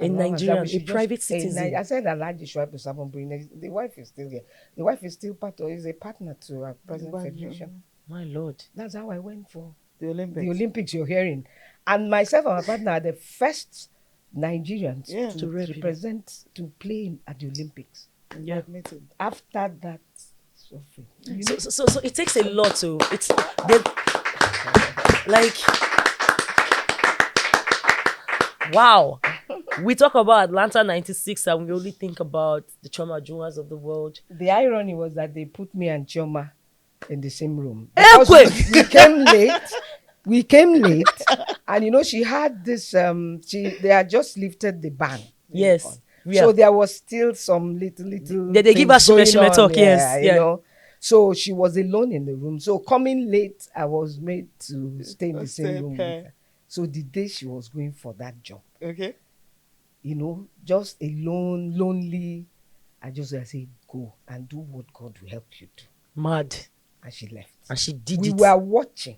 In Nigeria, a private citizen. I said, Alhaji Shuaibu Sabombrini. The wife is still here. The wife is still is a partner to our present federation. My Lord. That's how I went for the Olympics. The Olympics you're hearing. And myself and my partner are the first Nigerians to represent, to play at the Olympics. Yeah. After that, so it takes a lot to, wow. We talk about Atlanta 96 and we only think about the Chioma Ajunwas of the world. The irony was that they put me and Chioma in the same room. We came late and she had this, they had just lifted the ban. Yes. Yeah. So there was still some little they give us shime talk, yes. So she was alone in the room. So coming late, I was made to stay in the same room with her. So the day she was going for that job, okay, just alone, lonely, I said, go and do what God will help you do. Mad. And she left. And she did it. We were watching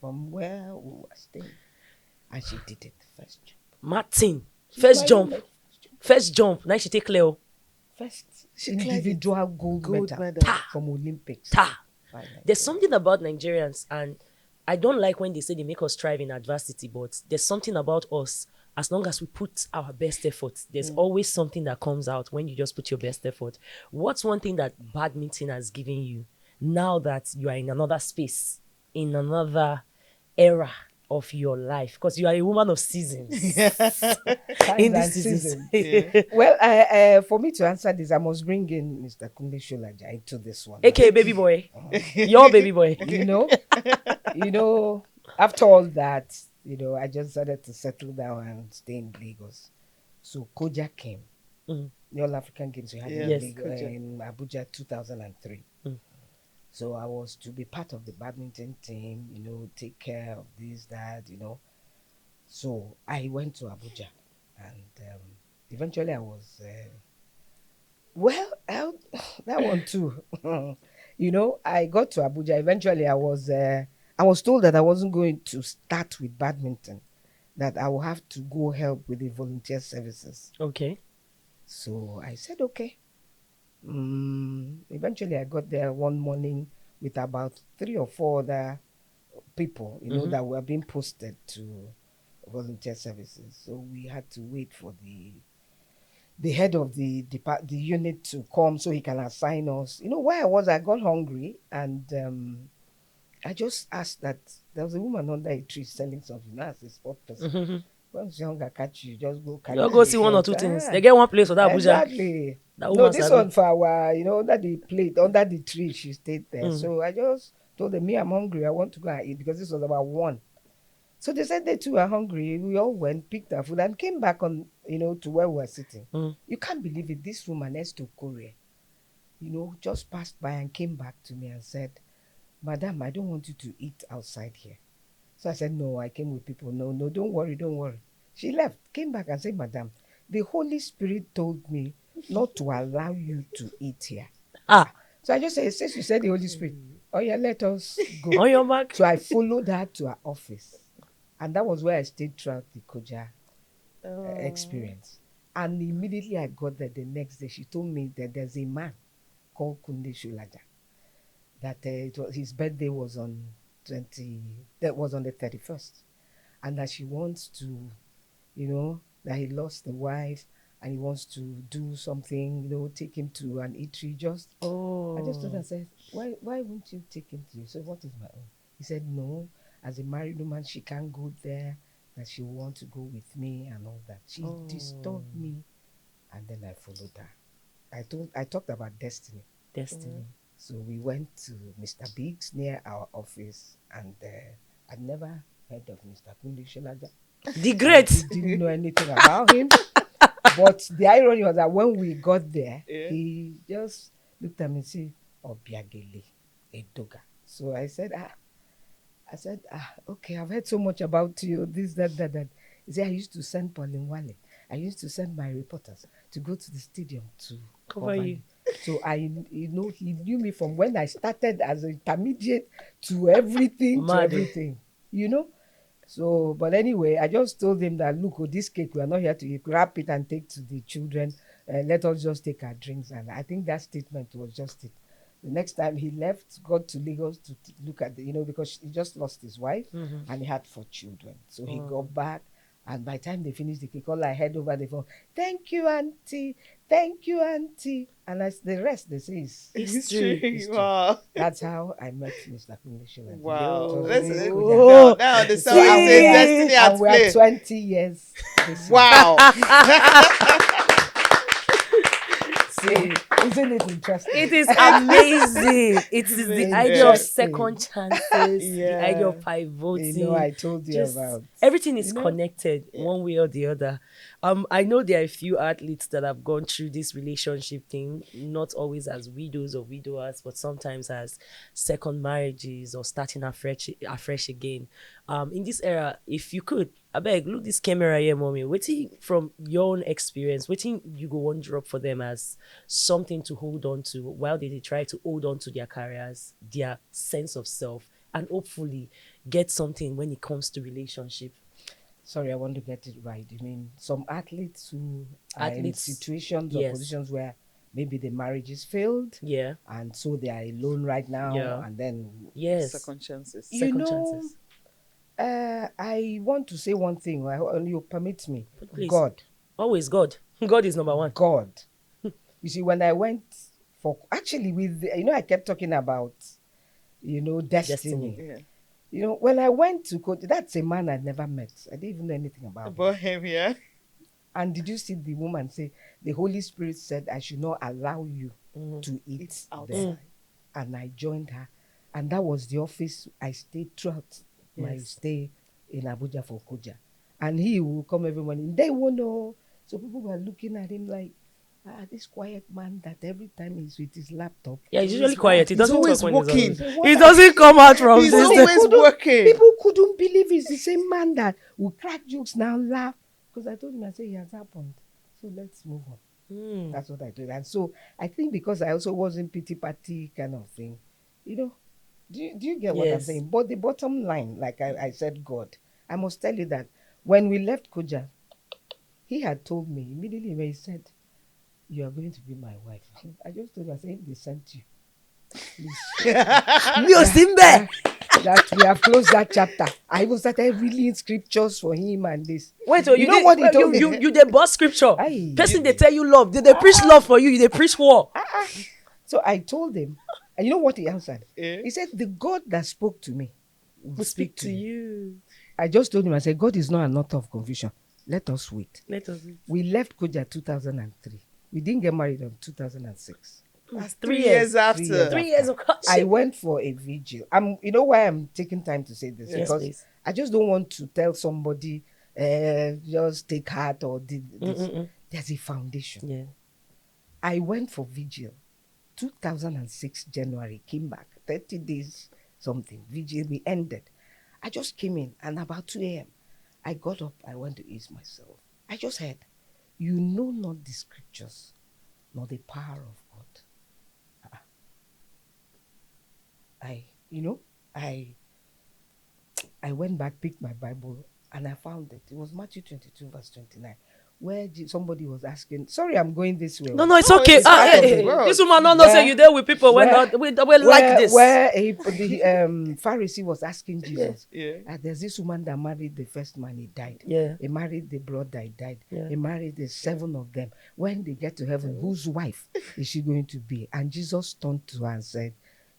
from where we were staying. And she did it, the first jump. Martin, first jump. First jump. Now she take Leo. First individual gold medal from Olympics. There's something about Nigerians, and I don't like when they say they make us thrive in adversity, but there's something about us. As long as we put our best effort, there's always something that comes out when you just put your best effort. What's one thing that badminton has given you now that you are in another space, in another era of your life? Because you are a woman of seasons. In this season. Yeah. Well, for me to answer this, I must bring in Mr. Kunle SOLAJA into this one. AKA baby boy. Your baby boy. After all that, I just started to settle down and stay in Lagos. So Koja came. The All African Games we had in Abuja 2003. So I was to be part of the badminton team, take care of this, that, So I went to Abuja and eventually I was, that one too. I got to Abuja. Eventually I was told that I wasn't going to start with badminton, that I will have to go help with the volunteer services. Okay. So I said, okay. Eventually I got there one morning with about 3 or 4 other people, that were being posted to volunteer services. So we had to wait for the head of the unit to come so he can assign us. Where I got hungry and I just asked that there was a woman under a tree selling something. As a sport person. Once you're hunger catch you, just go carry. You go see 1 or 2 things. They get one place for that Abuja. Exactly. No, this one for our, under the plate, under the tree, she stayed there. So I just told them, I'm hungry. I want to go and eat because this was about 1. So they said they too were hungry. We all went, picked our food, and came back on, to where we were sitting. You can't believe it. This woman, Esther Korea, just passed by and came back to me and said, Madam, I don't want you to eat outside here. So I said, no, I came with people. No, don't worry. She left, came back and said, Madam, the Holy Spirit told me not to allow you to eat here. So I just said, since you said the Holy Spirit, oh yeah, let us go. On your mark. So I followed her to her office. And that was where I stayed throughout the Koja experience. And immediately I got there the next day, she told me that there's a man called Kunde SOLAJA. That his birthday was on the 31st. And that she wants to, that he lost a wife and he wants to do something, take him to an eatery. I just told her, I said, why won't you take him to you? So what is my own? He said, no, as a married woman, she can't go there, that she will want to go with me and all that. She disturbed me, and then I followed her. I talked about destiny. So we went to Mr. Biggs near our office, and I'd never heard of Mr. Kunde SOLAJA. The great. I didn't know anything about him. But the irony was that when we got there, he just looked at me and said, Obiageli, Edoga. So I said, okay, I've heard so much about you, this, that. He said, I used to send Pauline Wale. I used to send my reporters to go to the stadium to cover you. So he knew me from when I started as an intermediate to everything, So, but anyway, I just told him that, look, this cake, we are not here to eat. Wrap it and take to the children. Let us just take our drinks. And I think that statement was just it. The next time he left, got to Lagos to look at because he just lost his wife and he had 4 children. So he got back, and by the time they finished the cake, all I heard over the phone, thank you, auntie. And the rest, they say, is history. Wow. That's how I met Mr. Kunde SOLAJA. Wow. Now the song is destiny at play. We're 20 years. Wow. See, isn't it interesting? It is amazing. It is the idea of second chances, the idea of pivoting. I told you about. Everything is connected one way or the other. I know there are a few athletes that have gone through this relationship thing, not always as widows or widowers, but sometimes as second marriages or starting afresh again. In this era, if you could, I beg, look this camera here, mommy. Waiting from your own experience, waiting you go one drop for them as something to hold on to while they try to hold on to their careers, their sense of self, and hopefully get something when it comes to relationship. Sorry, I want to get it right. You mean some athletes who are in situations or positions where maybe the marriage is failed, and so they are alone right now, and then second chances. I want to say one thing. You permit me. Please. God. Always God. God is number one. God. You see, when I went for I kept talking about, destiny. When I went to coach, that's a man I'd never met. I didn't even know anything about him. And did you see the woman say, the Holy Spirit said, I should not allow you to eat outside. And I joined her. And that was the office I stayed throughout my stay in Abuja for Koja. And he will come every morning. They won't know. So people were looking at him like, this quiet man that every time he's with his laptop. Yeah, he's usually quiet. He doesn't always talk working. He doesn't come out from He's always working. People couldn't believe it's the same man that will crack jokes now, laugh. Because I told him, I said, it has happened. So let's move on. That's what I did. And so I think because I also wasn't pity party kind of thing, do you get what I'm saying? But the bottom line, like I said, God, I must tell you that when we left Koja, he had told me immediately when he said, you are going to be my wife. I just told him, I said, they sent you. That we have closed that chapter. I even started reading scriptures for him and this. Wait, so you know what he told me? You did boss scripture. Person they tell you love. They preach love for you. They preach war. So I told him, and you know what he answered? He said, the God that spoke to me will speak to you. I just told him, I said, God is not an author of confusion. Let us wait. Let us wait. We left Koja 2003. We didn't get married in 2006. That's 3 years after. 3 years of courtship. I went for a vigil. You know why I'm taking time to say this? Yes, because please. I just don't want to tell somebody, just take heart or did this. There's a foundation. Yeah. I went for vigil. 2006 January, came back. 30 days, something. Vigil, we ended. I just came in, and about 2 a.m., I got up, I went to ease myself. I just heard, you know not the scriptures, nor the power of God. I went back, picked my Bible, and I found it. It was Matthew 22, verse 29, where somebody was asking, sorry, I'm going this way. No, it's okay. This woman don't know say you there with people when like this. Where the Pharisee was asking Jesus, there's this woman that married the first man, he died. Yeah. He married the brother, he died. Yeah. He married the 7 of them. When they get to heaven, whose wife is she going to be? And Jesus turned to her and said,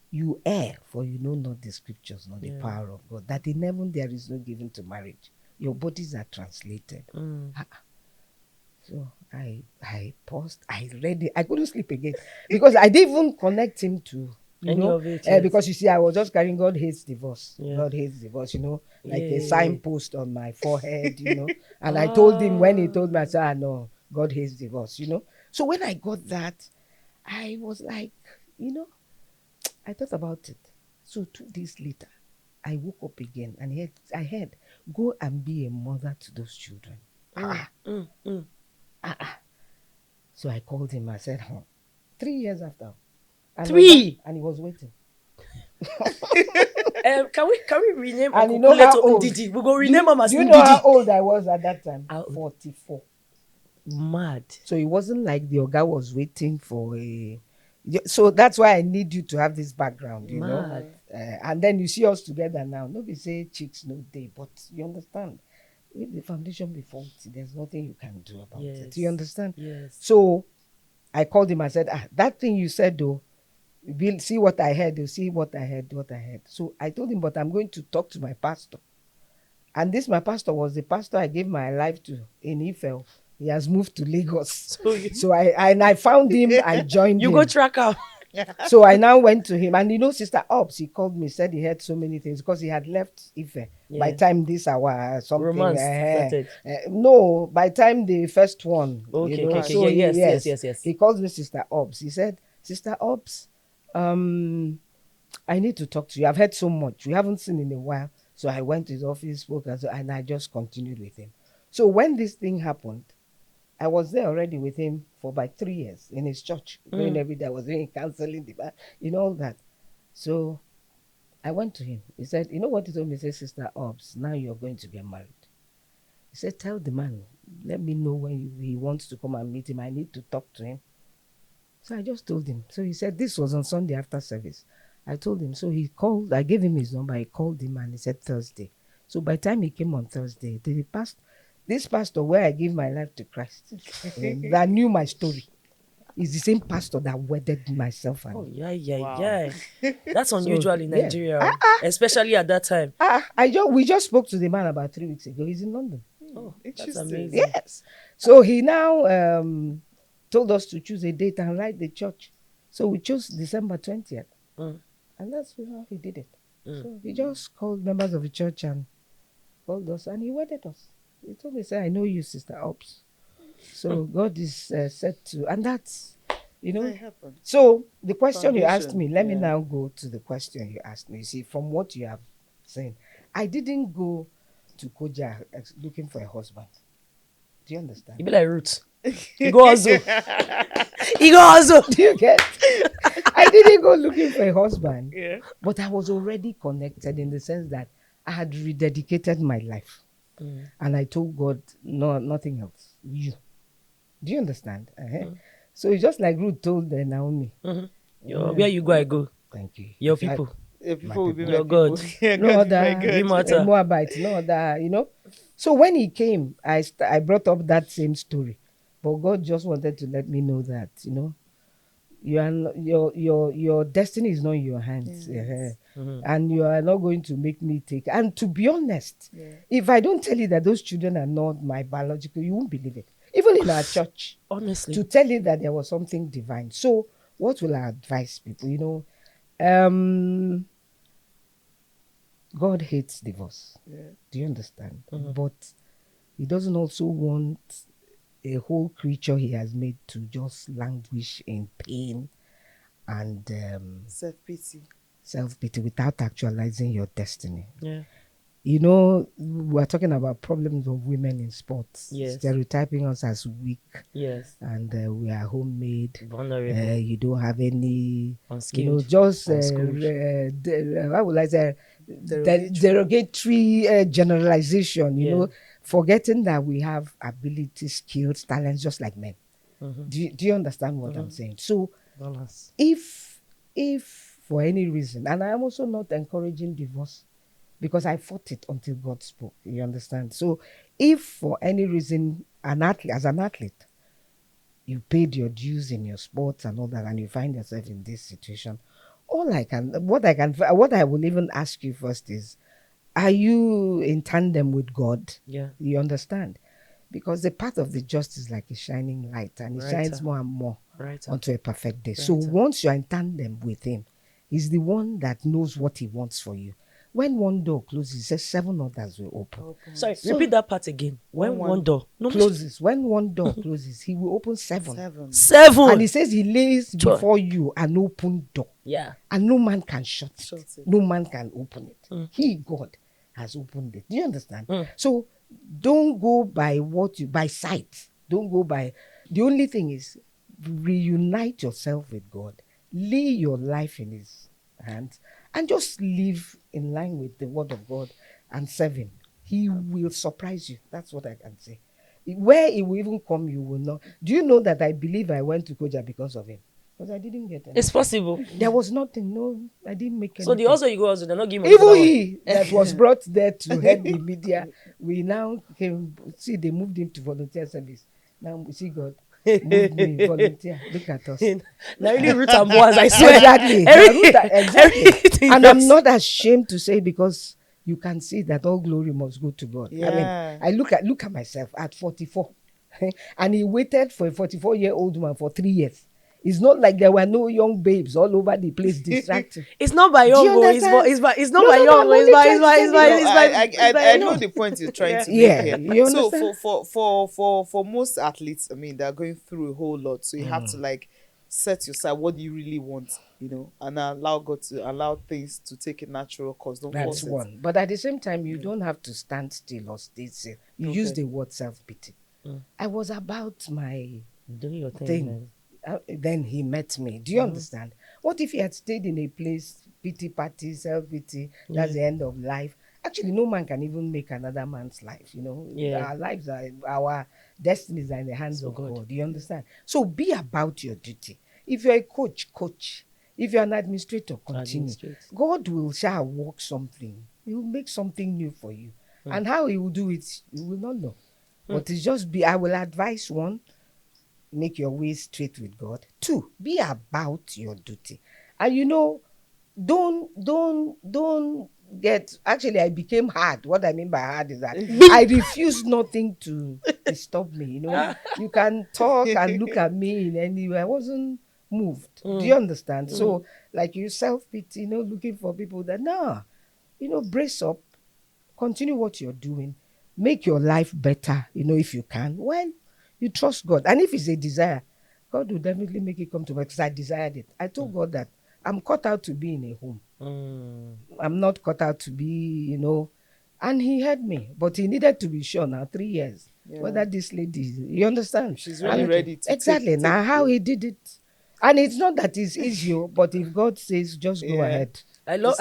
you err, for you know not the scriptures, not the power of God. That in heaven there is no given to marriage. Your bodies are translated. So I paused, I read it. I couldn't sleep again because I didn't even connect him to, because you see, I was just carrying God hates divorce. Yeah. God hates divorce, like a signpost on my forehead, And I told him, when he told me, I said, no, God hates divorce, So when I got that, I was like, I thought about it. So 2 days later, I woke up again and I heard, go and be a mother to those children. So I called him. I said, 3 years after. And 3? And he was waiting. Can we rename and you know how old? Ndidi? We go rename him as Do you Ndidi. know how old I was at that time? 44. Mad. So it wasn't like the Oga was waiting for a... So that's why I need you to have this background, you know. And then you see us together now. Nobody say chicks no day, but you understand. With the foundation be faulty, there's nothing you can do about it. You understand? Yes. So I called him. I said, that thing you said though, we'll see what I heard. You'll see what I heard. So I told him, but I'm going to talk to my pastor. And this my pastor was the pastor I gave my life to in Ife. He has moved to Lagos. So I found him. I joined him. You go track out. So I now went to him, and Sister Ops, he called me, said he heard so many things because he had left Ife. By time this our something romance no, by time the first one. Okay. So yes. He called me Sister Ops. He said, Sister Ops, I need to talk to you. I've heard so much. We haven't seen in a while. So I went to his office, spoke, and I just continued with him. So when this thing happened, I was there already with him for about 3 years in his church. Going every day. I was doing counseling, all that. So I went to him. He said, you know what he told me? He said, Sister Obbs, now you're going to get married. He said, tell the man, let me know when he wants to come and meet him. I need to talk to him. So I just told him. So he said, this was on Sunday after service. I told him. So he called. I gave him his number. I called him and he said Thursday. So by the time he came on Thursday, this pastor where I gave my life to Christ, that knew my story, is the same pastor that wedded myself. And Wow. That's unusual in Nigeria, especially at that time. We just spoke to the man about 3 weeks ago. He's in London. Oh, that's amazing. Yes. So he now told us to choose a date and write the church. So we chose December 20th. And that's how he did it. So he just called members of the church and called us and he wedded us. He told me, say, I know you, Sister Ops. So God is set to, and that's, So the question you asked me, let me now go to the question you asked me. You see, from what you have said, I didn't go to Koja looking for a husband. Do you understand? You be like Ruth. You go also. Do you get? I didn't go looking for a husband. Yeah. But I was already connected in the sense that I had rededicated my life. And I told God, no, nothing else. You. Do you understand? So it's just like Ruth told Naomi. Where you go, I go. Thank you. Your people. People will be your God. No other. Moabite. No other. So when he came, I brought up that same story. But God just wanted to let me know that, you are your destiny is not in your hands. Yes. And you are not going to make me take. And to be honest, if I don't tell you that those children are not my biological, you won't believe it. Even in our church, honestly, to tell you that there was something divine. So what will I advise people? God hates divorce. Yeah. Do you understand? But he doesn't also want a whole creature he has made to just languish in pain and self-pity without actualizing your destiny. Yeah. We're talking about problems of women in sports. Yes. Stereotyping us as weak. Yes. And we are homemade. Vulnerable. You don't have any, unskilled. How will I say, derogatory generalization, forgetting that we have abilities, skills, talents, just like men. Do you understand what I'm saying? So, if for any reason, and I'm also not encouraging divorce, because I fought it until God spoke. You understand? So if for any reason as an athlete, you paid your dues in your sports and all that, and you find yourself in this situation, what I will even ask you first is, are you in tandem with God? Yeah. You understand? Because the path of the just is like a shining light, and it shines more and more onto a perfect day. So once you're in tandem with him, he's the one that knows what he wants for you. When one door closes, he says 7 others will open. Sorry, repeat that part again. When one door closes, when one door closes, he will open 7. 7. And he says he lays before you an open door. Yeah. And no man can shut it. No man can open it. He, God, has opened it. Do you understand? So don't go by by sight. Don't go by. The only thing is, reunite yourself with God. Lay your life in his hands. And just live in line with the word of God and serve him. He will surprise you. That's what I can say. Where he will even come, you will know. Do you know that I believe I went to Koja because of him? Because I didn't get anything. It's possible. There was nothing. No, I didn't make anything. So the also you go also, they're not giving even he that was brought there to head the media, we now came, see, they moved him to volunteer service. Now we see God. Move me, volunteer. Look at us. Now really root and boys, I swear. Exactly. And I'm not ashamed to say, because you can see that all glory must go to God. Yeah. I mean, look at myself at 44. And he waited for a 44-year-old man for 3 years. It's not like there were no young babes all over the place distracting. It's not by young, it's not by young. I know the point you're trying to make here. So for most athletes, I mean, they're going through a whole lot. So you have to like set yourself, what do you really want, and allow God to allow things to take a natural course. Don't force it. That's one. But at the same time, you don't have to stand still or stay still. You use the word self-pity. I was about my doing your thing. Then he met me. Do you understand? What if he had stayed in a place, pity party, self-pity, that's the end of life? Actually, no man can even make another man's life, Our lives our destinies are in the hands of God. Do you understand? So be about your duty. If you're a coach. If you're an administrator, continue. God will shall work something. He will make something new for you. And how he will do it, you will not know. But it's just I will advise, 1, make your way straight with God. 2, be about your duty. And don't get, actually I became hard. What I mean by hard is that I refuse nothing to disturb me. You can talk and look at me in any way. I wasn't moved. Do you understand? So like you self-pity, looking for people that brace up, continue what you're doing, make your life better, if you can. Well, you trust God. And if it's a desire, God will definitely make it come to me, because I desired it. I told God that I'm cut out to be in a home. I'm not cut out to be, and he heard me. But he needed to be sure now, 3 years, whether this lady, you understand? She's really ready to exactly. Now how he did it. And it's not that it's easy, but if God says, just go ahead. I love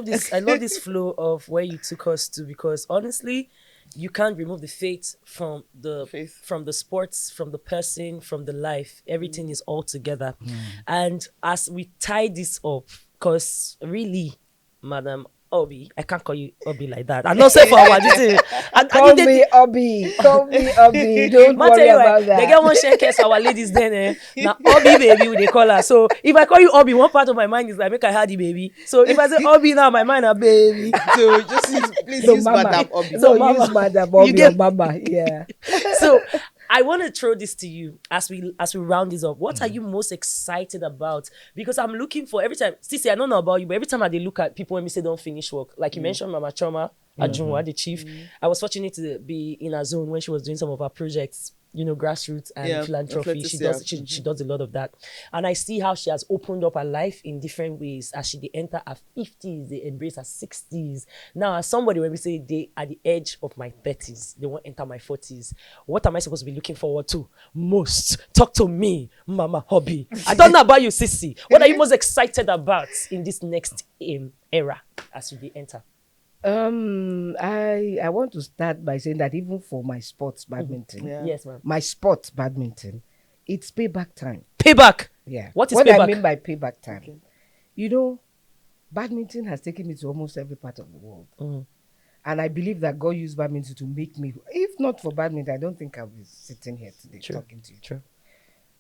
this flow of where you took us to, because honestly, you can't remove the faith from the sports, from the person, from the life. Everything is all together. And as we tie this up, because really, Madam Obi, I can't call you Obi like that. I'm not saying for our duty. Call me Obi. Don't worry about that. They get one share case our ladies then. Now Obi baby, they call her. So if I call you Obi, one part of my mind is like, make I had the baby. So if I say Obi now, my mind a baby. So just please use Madam Obi. So use Madam Obi or Mama. Yeah. So I want to throw this to you as we round this up. What are you most excited about? Because I'm looking for every time. Cece, I don't know about you, but every time I look at people when we say don't finish work, like you mentioned, Mama Choma Ajunwa, the chief. I was fortunate to be in her zone when she was doing some of her projects. Grassroots and philanthropy. She does a lot of that. And I see how she has opened up her life in different ways as she enter her 50s, they embrace her 60s. Now, as somebody, when we say they at the edge of my 30s, they won't enter my 40s. What am I supposed to be looking forward to most? Talk to me, Mama Hobby. I don't know about you, Cece. What are you most excited about in this next era as you enter? I want to start by saying that even for my sports badminton, Yes, ma'am. My sports badminton, it's payback time. Payback. Yeah. What payback? I mean by payback time? Okay. Badminton has taken me to almost every part of the world, and I believe that God used badminton to make me. If not for badminton, I don't think I'll be sitting here today talking to you. True.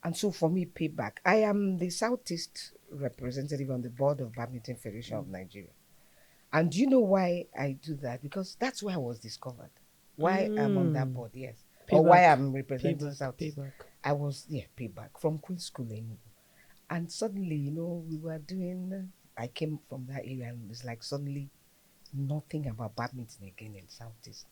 And so for me, payback. I am the Southeast representative on the board of Badminton Federation of Nigeria. And do you know why I do that? Because that's where I was discovered. Why I'm on that board, yes. Payback. Or why I'm representing Southeast. Payback. I was, payback from Queen's School in. And suddenly, we were doing, I came from that area and it's like suddenly nothing about badminton again in Southeast.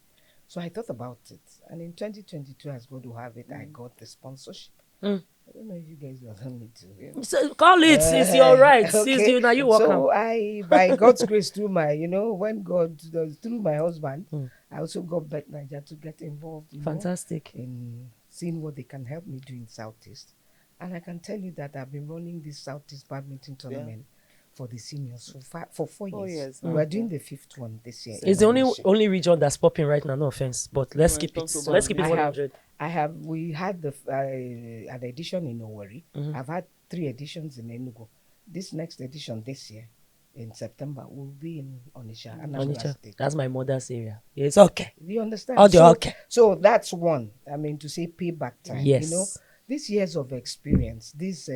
So I thought about it. And in 2022, I was going to have it. I got the sponsorship. I don't know if you guys want me to. So call it. It's your right. Okay. Now you welcome. So I, by God's grace, through my, when God, through my husband, I also got back Nigeria to get involved. Fantastic. In seeing what they can help me do in Southeast. And I can tell you that I've been running this Southeast badminton tournament for the seniors for 4 years. 4 years. We're doing the 5th one this year. It's the only region that's popping right now. No offense, but let's keep it. Let's keep it 100. We had an edition in Owerri. I've had 3 editions in Enugu. This next edition this year in September will be in Onitsha. Onitsha. That's my mother's area. It's okay. You understand? Okay. So that's one. I mean, to say payback time. Yes. These years of experience, this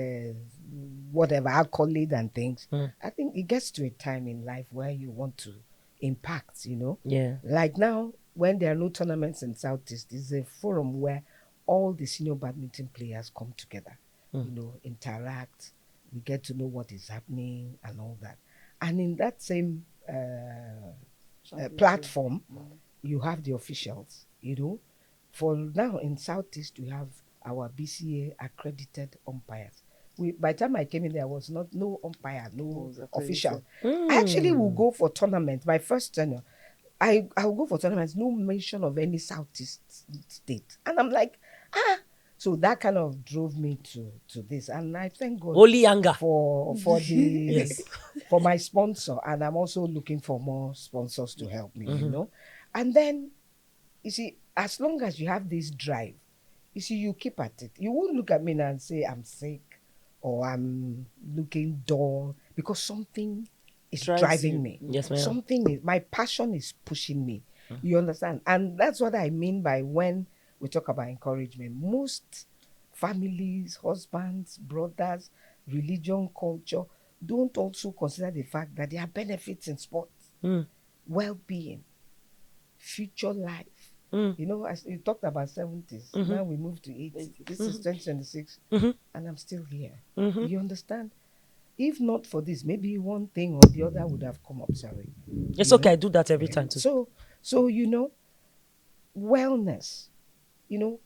whatever accolade and things, I think it gets to a time in life where you want to impact, Yeah. Like now, when there are no tournaments in Southeast, it's a forum where all the senior badminton players come together, interact, we get to know what is happening and all that. And in that same platform, you have the officials, For now in Southeast, we have our BCA accredited umpires. By the time I came in, there was no umpire, no official. I actually will go for tournaments. My first tenure, I will go for tournaments, no mention of any Southeast state. And I'm like, So that kind of drove me to this. And I thank God for the for my sponsor. And I'm also looking for more sponsors to help me, And then, you see, as long as you have this drive, you see, you keep at it. You won't look at me now and say I'm sick or I'm looking dull because something is driving me. Yes, ma'am. My passion is pushing me. You understand? And that's what I mean by when we talk about encouragement. Most families, husbands, brothers, religion, culture don't also consider the fact that there are benefits in sports, well-being, future life. As you talked about 70s, now we move to 80s. This is 2026, and I'm still here. You understand? If not for this, maybe one thing or the other would have come up. Sorry. It's okay. I do that every time too. So wellness,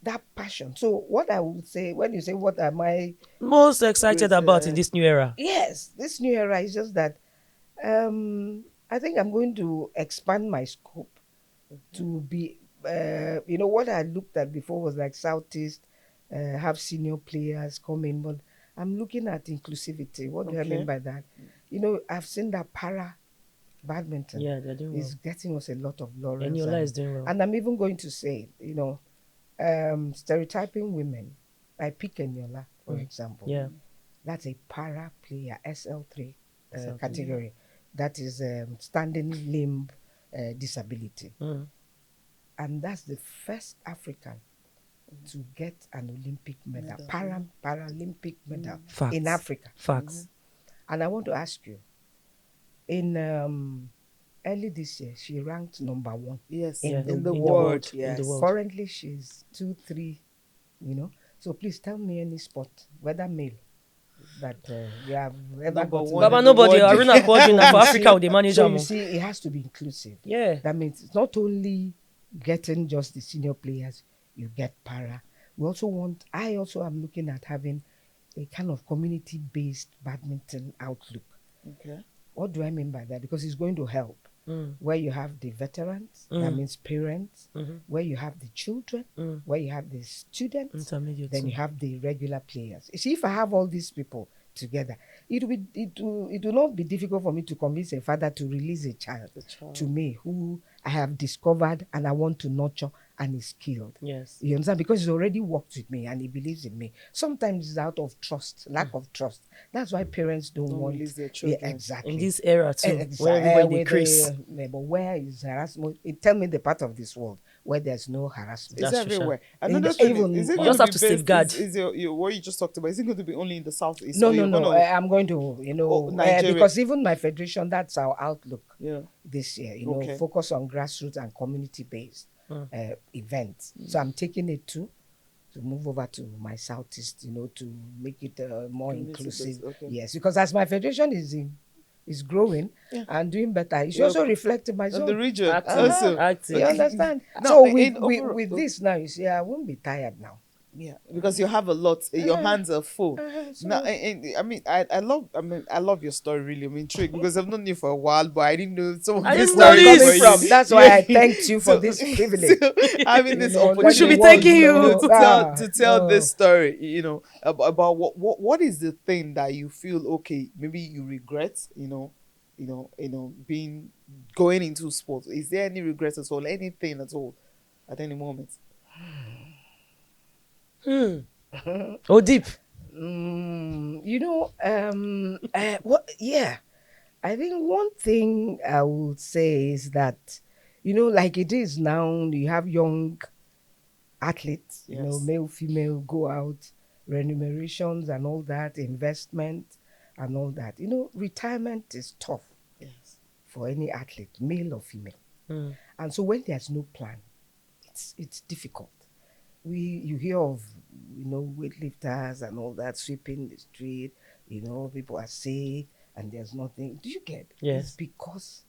that passion. So what I would say, when you say what am I most excited about in this new era? Yes, this new era is just that I think I'm going to expand my scope to be, what I looked at before was like Southeast, have senior players come in, but I'm looking at inclusivity. What do I mean by that? I've seen that para badminton they're doing is getting us a lot of laurels. Eniola is doing well. And I'm even going to say, stereotyping women. I pick Eniola, for example. Yeah. That's a para player, SL3 category. That is standing limb disability. And that's the first African to get an Olympic medal, Paralympic medal in Africa. Facts. And I want to ask you, in early this year, she ranked number 1 in the world. Yes. Currently, she's 2-3 you know. So please tell me any sport, whether male, that you have ever gotten. Baba, nobody, Aruna Quadrina for Africa with the manager. So you see, it has to be inclusive. Yeah. That means it's not only getting just the senior players, you get para. I also am looking at having a kind of community-based badminton outlook. Okay. What do I mean by that? Because it's going to help. Where you have the veterans, that means parents, where you have the children, where you have the students, then you have the regular players. You see, if I have all these people together, it will not be difficult for me to convince a father to release a child to me who I have discovered and I want to nurture and is skilled. Yes. You understand? Because he's already worked with me and he believes in me. Sometimes it's out of trust, lack of trust. That's why parents don't want release their children. Yeah, exactly. In this era too, Exactly. where everybody decrease. But where is harassment? Tell me the part of this world where there's no harassment. It's everywhere. Another thing you just have to safeguard. Is what you just talked about? Is it going to be only in the southeast? No. I'm going to, because even my federation, that's our outlook. Yeah. This year, focus on grassroots and community-based events. So I'm taking it to move over to my southeast, to make it more inclusive. Okay. Yes, because as my federation is growing and doing better, it should also reflect in my zone. The region. Active. You understand? So with this now, you see, I won't be tired now. Yeah, because you have a lot. Your hands are full. Now, I love your story. Really, I'm intrigued because I've known you for a while, but I didn't know some of this story. That's why I thanked you for this privilege. Having this opportunity, we should be thanking you to tell this story. About what is the thing that you feel maybe you regret. Being going into sports. Is there any regrets at all? Anything at all at any moment? Oh, deep. I think one thing I would say is that, like it is now, you have young athletes, male, female, go out, remunerations and all that, investment and all that. Retirement is tough for any athlete, male or female. And so when there's no plan, it's difficult. You hear of, weightlifters and all that, sweeping the street, people are sick and there's nothing. Do you get? Yes. It's because,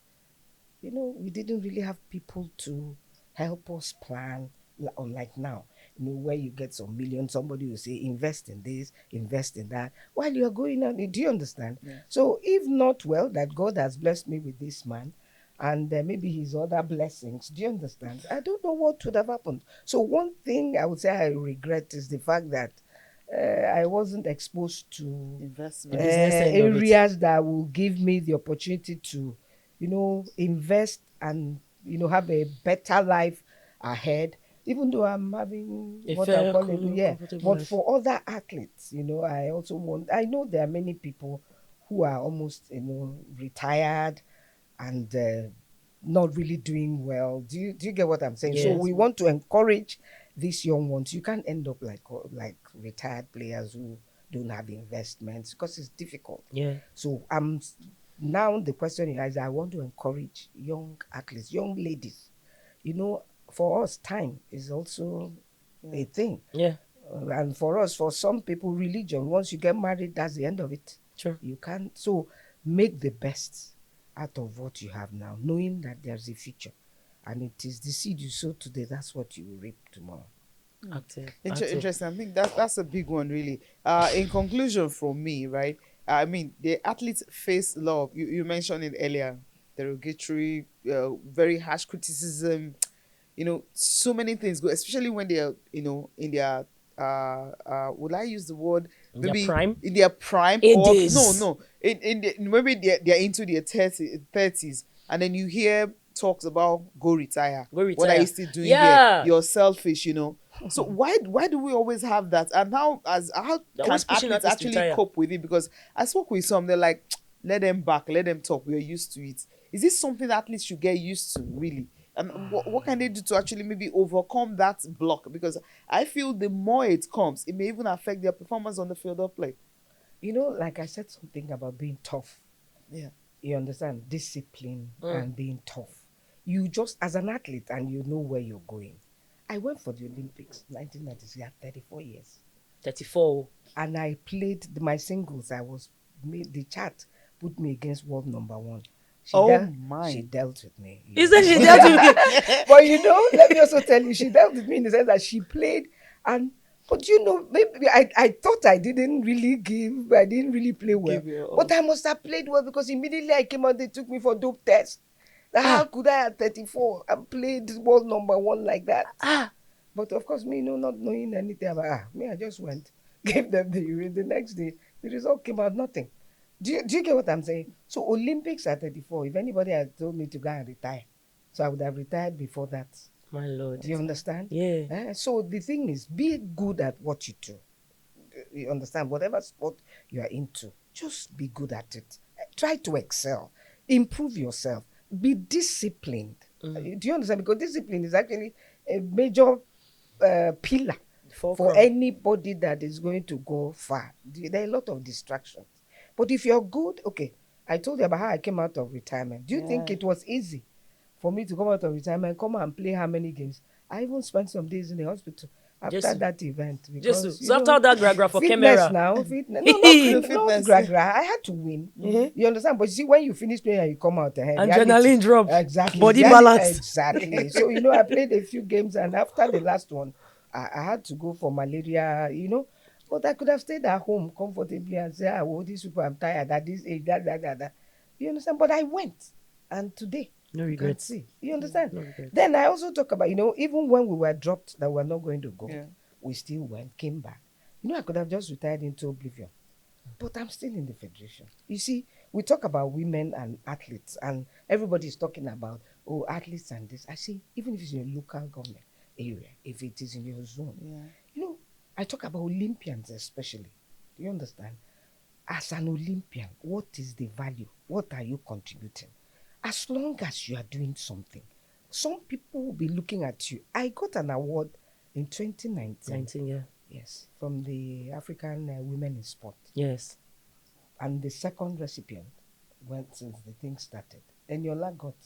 we didn't really have people to help us plan, unlike now, where you get some million, somebody will say, invest in this, invest in that, while you're going on. Do you understand? Yes. So if not, that God has blessed me with this man, and maybe his other blessings. Do you understand? I don't know what would have happened. So one thing I would say I regret is the fact that I wasn't exposed to investment areas that will give me the opportunity to, invest and, have a better life ahead. Even though I'm having what I'm calling, but for other athletes, I also I know there are many people who are almost, retired and not really doing well. Do you get what I'm saying? Yes. So we want to encourage these young ones. You can't end up like retired players who don't have investments because it's difficult. Yeah. So now the question is, I want to encourage young athletes, young ladies. For us, time is also a thing. Yeah. And for some people, religion, once you get married, that's the end of it. Sure. You can't. So make the best out of what you have now, knowing that there's a future. And it is the seed you sow today, that's what you will reap tomorrow. Active. Interesting. I think that's a big one, really. In conclusion from me, right? The athletes face a lot of, you mentioned it earlier, derogatory, very harsh criticism, so many things go, especially when they are, in their, would I use the word? Maybe prime? In their prime. Maybe they're into their 30s, and then you hear talks about go retire. What are you still doing here? You're selfish, So why do we always have that? And how can athletes actually cope with it? Because I spoke with some, they're like, let them talk. We're used to it. Is this something that athletes should get used to, really? And what can they do to actually maybe overcome that block? Because I feel the more it comes, it may even affect their performance on the field of play. Like I said something about being tough. Yeah. You understand? Discipline and being tough. You just, as an athlete, and you know where you're going. I went for the Olympics 1996 at 34 years. 34. And I played my singles. I was made the chart put me against world number 1. She dealt with me. Isn't she dealt with you? But let me also tell you, she dealt with me in the sense that she played but maybe I thought I didn't really play well. But I must have played well because immediately I came out, they took me for dope test. How could I at 34 and played world number 1 like that? But of course, me, not knowing anything about me, I just went, gave them the urine. The next day, the result came out nothing. Do you get what I'm saying? So Olympics at 34, if anybody had told me to go and retire, so I would have retired before that. My Lord. Do you understand? Yeah. So the thing is, be good at what you do. You understand? Whatever sport you are into, just be good at it. Try to excel. Improve yourself. Be disciplined. Do you understand? Because discipline is actually a major pillar for anybody that is going to go far. There are a lot of distractions. But if you're good, okay, I told you about how I came out of retirement. Do you think it was easy for me to come out of retirement, come and play how many games? I even spent some days in the hospital after that event. Because, so after that gra for fitness camera. Now, fitness. No, not gra. I had to win. You understand? But you see, when you finish playing and you come out ahead, adrenaline drop. Exactly. Body balance. Exactly. So, I played a few games, and after the last one, I had to go for malaria, But I could have stayed at home comfortably and say, these people, I'm tired at this age, that. You understand? But I went. And today, no regrets. See. You understand? No regrets. Then I also talk about, even when we were dropped that we're not going to go, we still went, came back. I could have just retired into oblivion. But I'm still in the federation. You see, we talk about women and athletes, and everybody's talking about, athletes and this. I see, even if it's in your local government area, if it is in your zone, I talk about Olympians especially. Do you understand? As an Olympian, what is the value? What are you contributing? As long as you are doing something, some people will be looking at you. I got an award in 2019. Yes, from the African Women in Sport. Yes. And the second recipient went since the thing started. Eniola got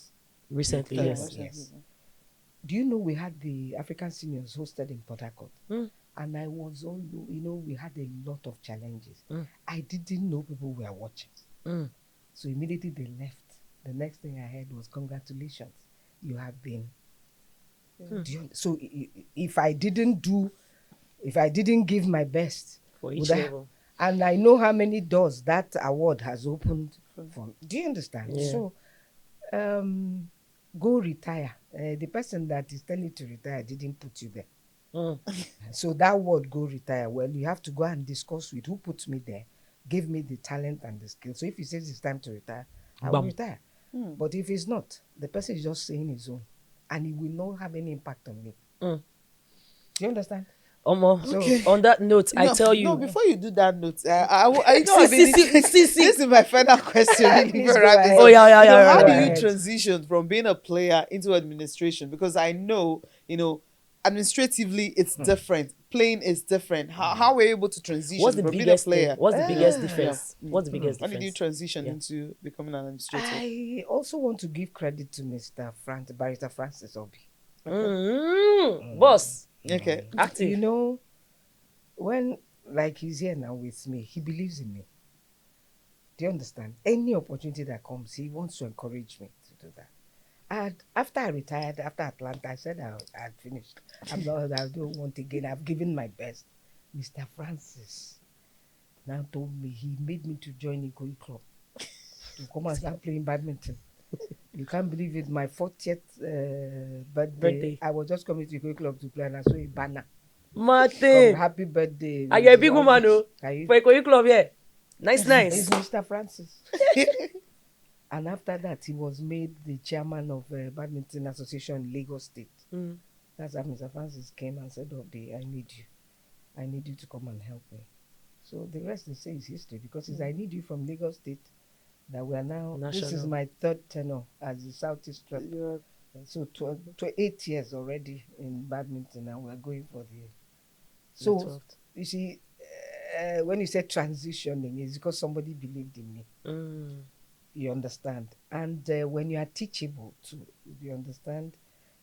recently, yes. Do you know we had the African seniors hosted in Port Harcourt? And I was we had a lot of challenges. I didn't know people were watching. So immediately they left. The next thing I heard was, congratulations, you have been. So if I didn't give my best for each level, and I know how many doors that award has opened for. Do you understand? Yeah. So go retire. The person that is telling you to retire didn't put you there. So that word, go retire, well, you have to go and discuss with who put me there, give me the talent and the skill. So if he says it's time to retire, I will retire. But if it's not, the person is just saying his own, and he will not have any impact on me. Do you understand? So, on that note, I tell you. No, before you do that note, this is my final question. How do you transition from being a player into administration? Because I know, administratively it's different. Playing is different. How were you able to transition from being a player? What's the biggest difference? What's the biggest difference? How did you transition into becoming an administrator? I also want to give credit to Mr. Barrister Francis Obi. Boss. Okay. Active. When he's here now with me, he believes in me. Do you understand? Any opportunity that comes, he wants to encourage me to do that. And after I retired, after Atlanta, I said I had finished. I don't want again. I've given my best. Mr. Francis now told me, he made me to join Ikoyi Club to come and start playing badminton. You can't believe it. My 40th birthday, I was just coming to Ikoyi Club to play, and I saw a banner. Martin, happy birthday. Are you a big woman, for Ikoyi Club, yeah? Nice. It's Mr. Francis. And after that, he was made the chairman of Badminton Association in Lagos State. That's how Mr. Francis came and said, I need you. I need you to come and help me. So the rest, they say, is history, because it's I need you from Lagos State that we are now, national. This is my third tenure as the Southeast rep. So 8 years already in badminton, and we're going for the... So, you see, when you say transitioning, it's because somebody believed in me. You understand? And when you are teachable too, you understand?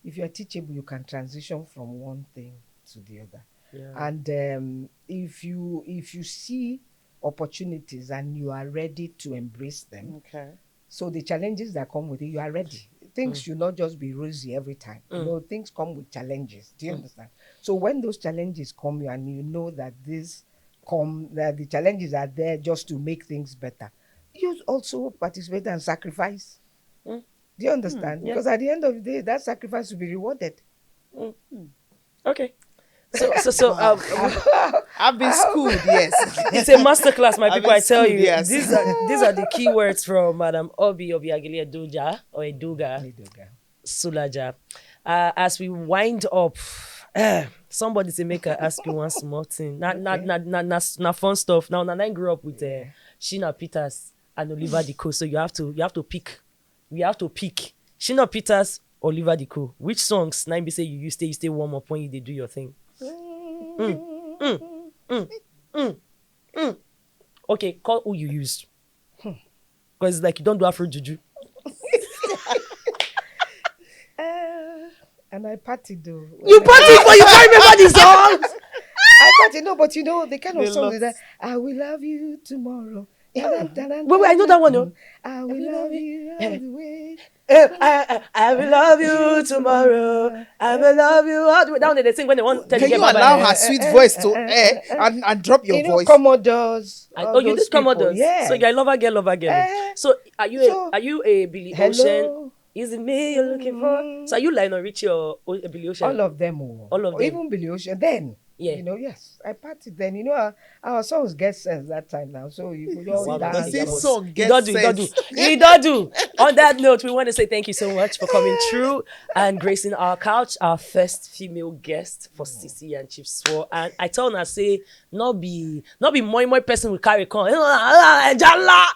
if you're teachable, you can transition from one thing to the other. Yeah. And if you see opportunities and you are ready to embrace them, okay. So the challenges that come with it, you are ready. Things should not just be rosy every time. You know, things come with challenges. Do you understand? So when those challenges come, and you know that that the challenges are there just to make things better, you also participate and sacrifice. Do you understand? Because at the end of the day, that sacrifice will be rewarded. Okay. So I've been schooled, yes. It's a masterclass, my people. I tell you, yes. these are the key words from Madam Obi Edoja or Edoga SOLAJA. As we wind up, somebody say make her ask you one small thing. Not fun stuff. Now, I grew up with Shina Peters and Oliver Diko, so you have to pick. We have to pick Shina Peters, Oliver Diko. Which songs? Now be say you stay warm up when you do your thing. Okay, call who you use. Because it's like you don't do Afro Juju. And I partied though. You partied, but you can't remember the songs. I partied, no, but you know the kind of song is that I will love you tomorrow. Wait, I know that one. No? I will love you all the way. I will love you tomorrow. I will love you all the way. Down there, they sing when they want to tell Can you allow her sweet voice to air and drop your voice? Commodores. You did Commodores. Yeah. So you're a lover girl. So are you a Billy Ocean? Is it me you're looking for? So are you Lionel Richie or Billy Ocean? All of them. All of them. Even Billy Ocean. Then. Yeah. You know, yes, I partied then. You know, our songs get sense that time now. So you could all dance. The song gets sense. You don't do. On that note, we want to say thank you so much for coming through and gracing our couch, our first female guest for Cece and Chief Swore. And I told her, say, not be more person will carry con. Jala.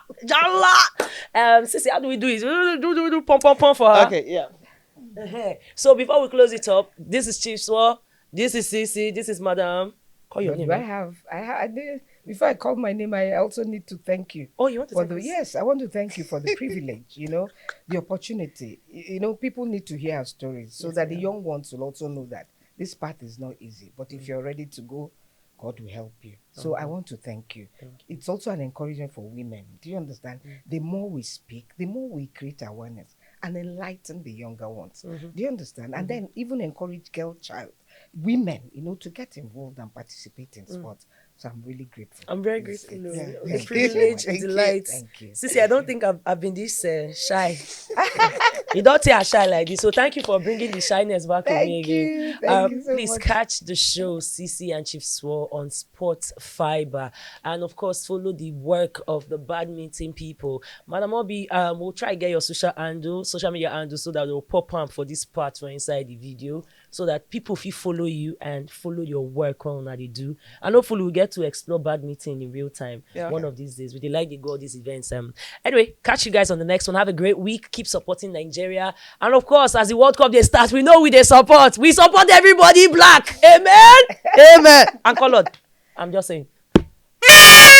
Cece, how do we do it? Do pom for her. Okay, yeah. So before we close it up, this is Chief Swore. This is Cece. This is Madam. Call your name. I did. Before I call my name, I also need to thank you. Oh, you want to thank us? Yes, I want to thank you for the privilege, you know, the opportunity. You know, people need to hear our stories so that the young ones will also know that this path is not easy. But if you're ready to go, God will help you. So I want to thank you. It's also an encouragement for women. Do you understand? The more we speak, the more we create awareness and enlighten the younger ones. Do you understand? And then even encourage women, you know, to get involved and participate in sports. So I'm really grateful. I'm very grateful. The privilege, the delight. Thank you. Cece, I don't think I've been this shy. You don't say I'm shy like this. So thank you for bringing the shyness back to me again. Thank you so please much. catch the show Cece and Chief Swore on Sports Fiber. And of course, follow the work of the badminton people. Madam Obi, we'll try to get your social media handle so that they'll pop up for this part for inside the video so that people follow you and follow your work on how they do. And hopefully we'll get to explore badminton in real time one of these days. We like to go all these events. Anyway, catch you guys on the next one. Have a great week. Keep supporting Nigeria. And of course, as the World Cup they start, we know they support. We support everybody black. Amen. Amen. And colored. I'm just saying.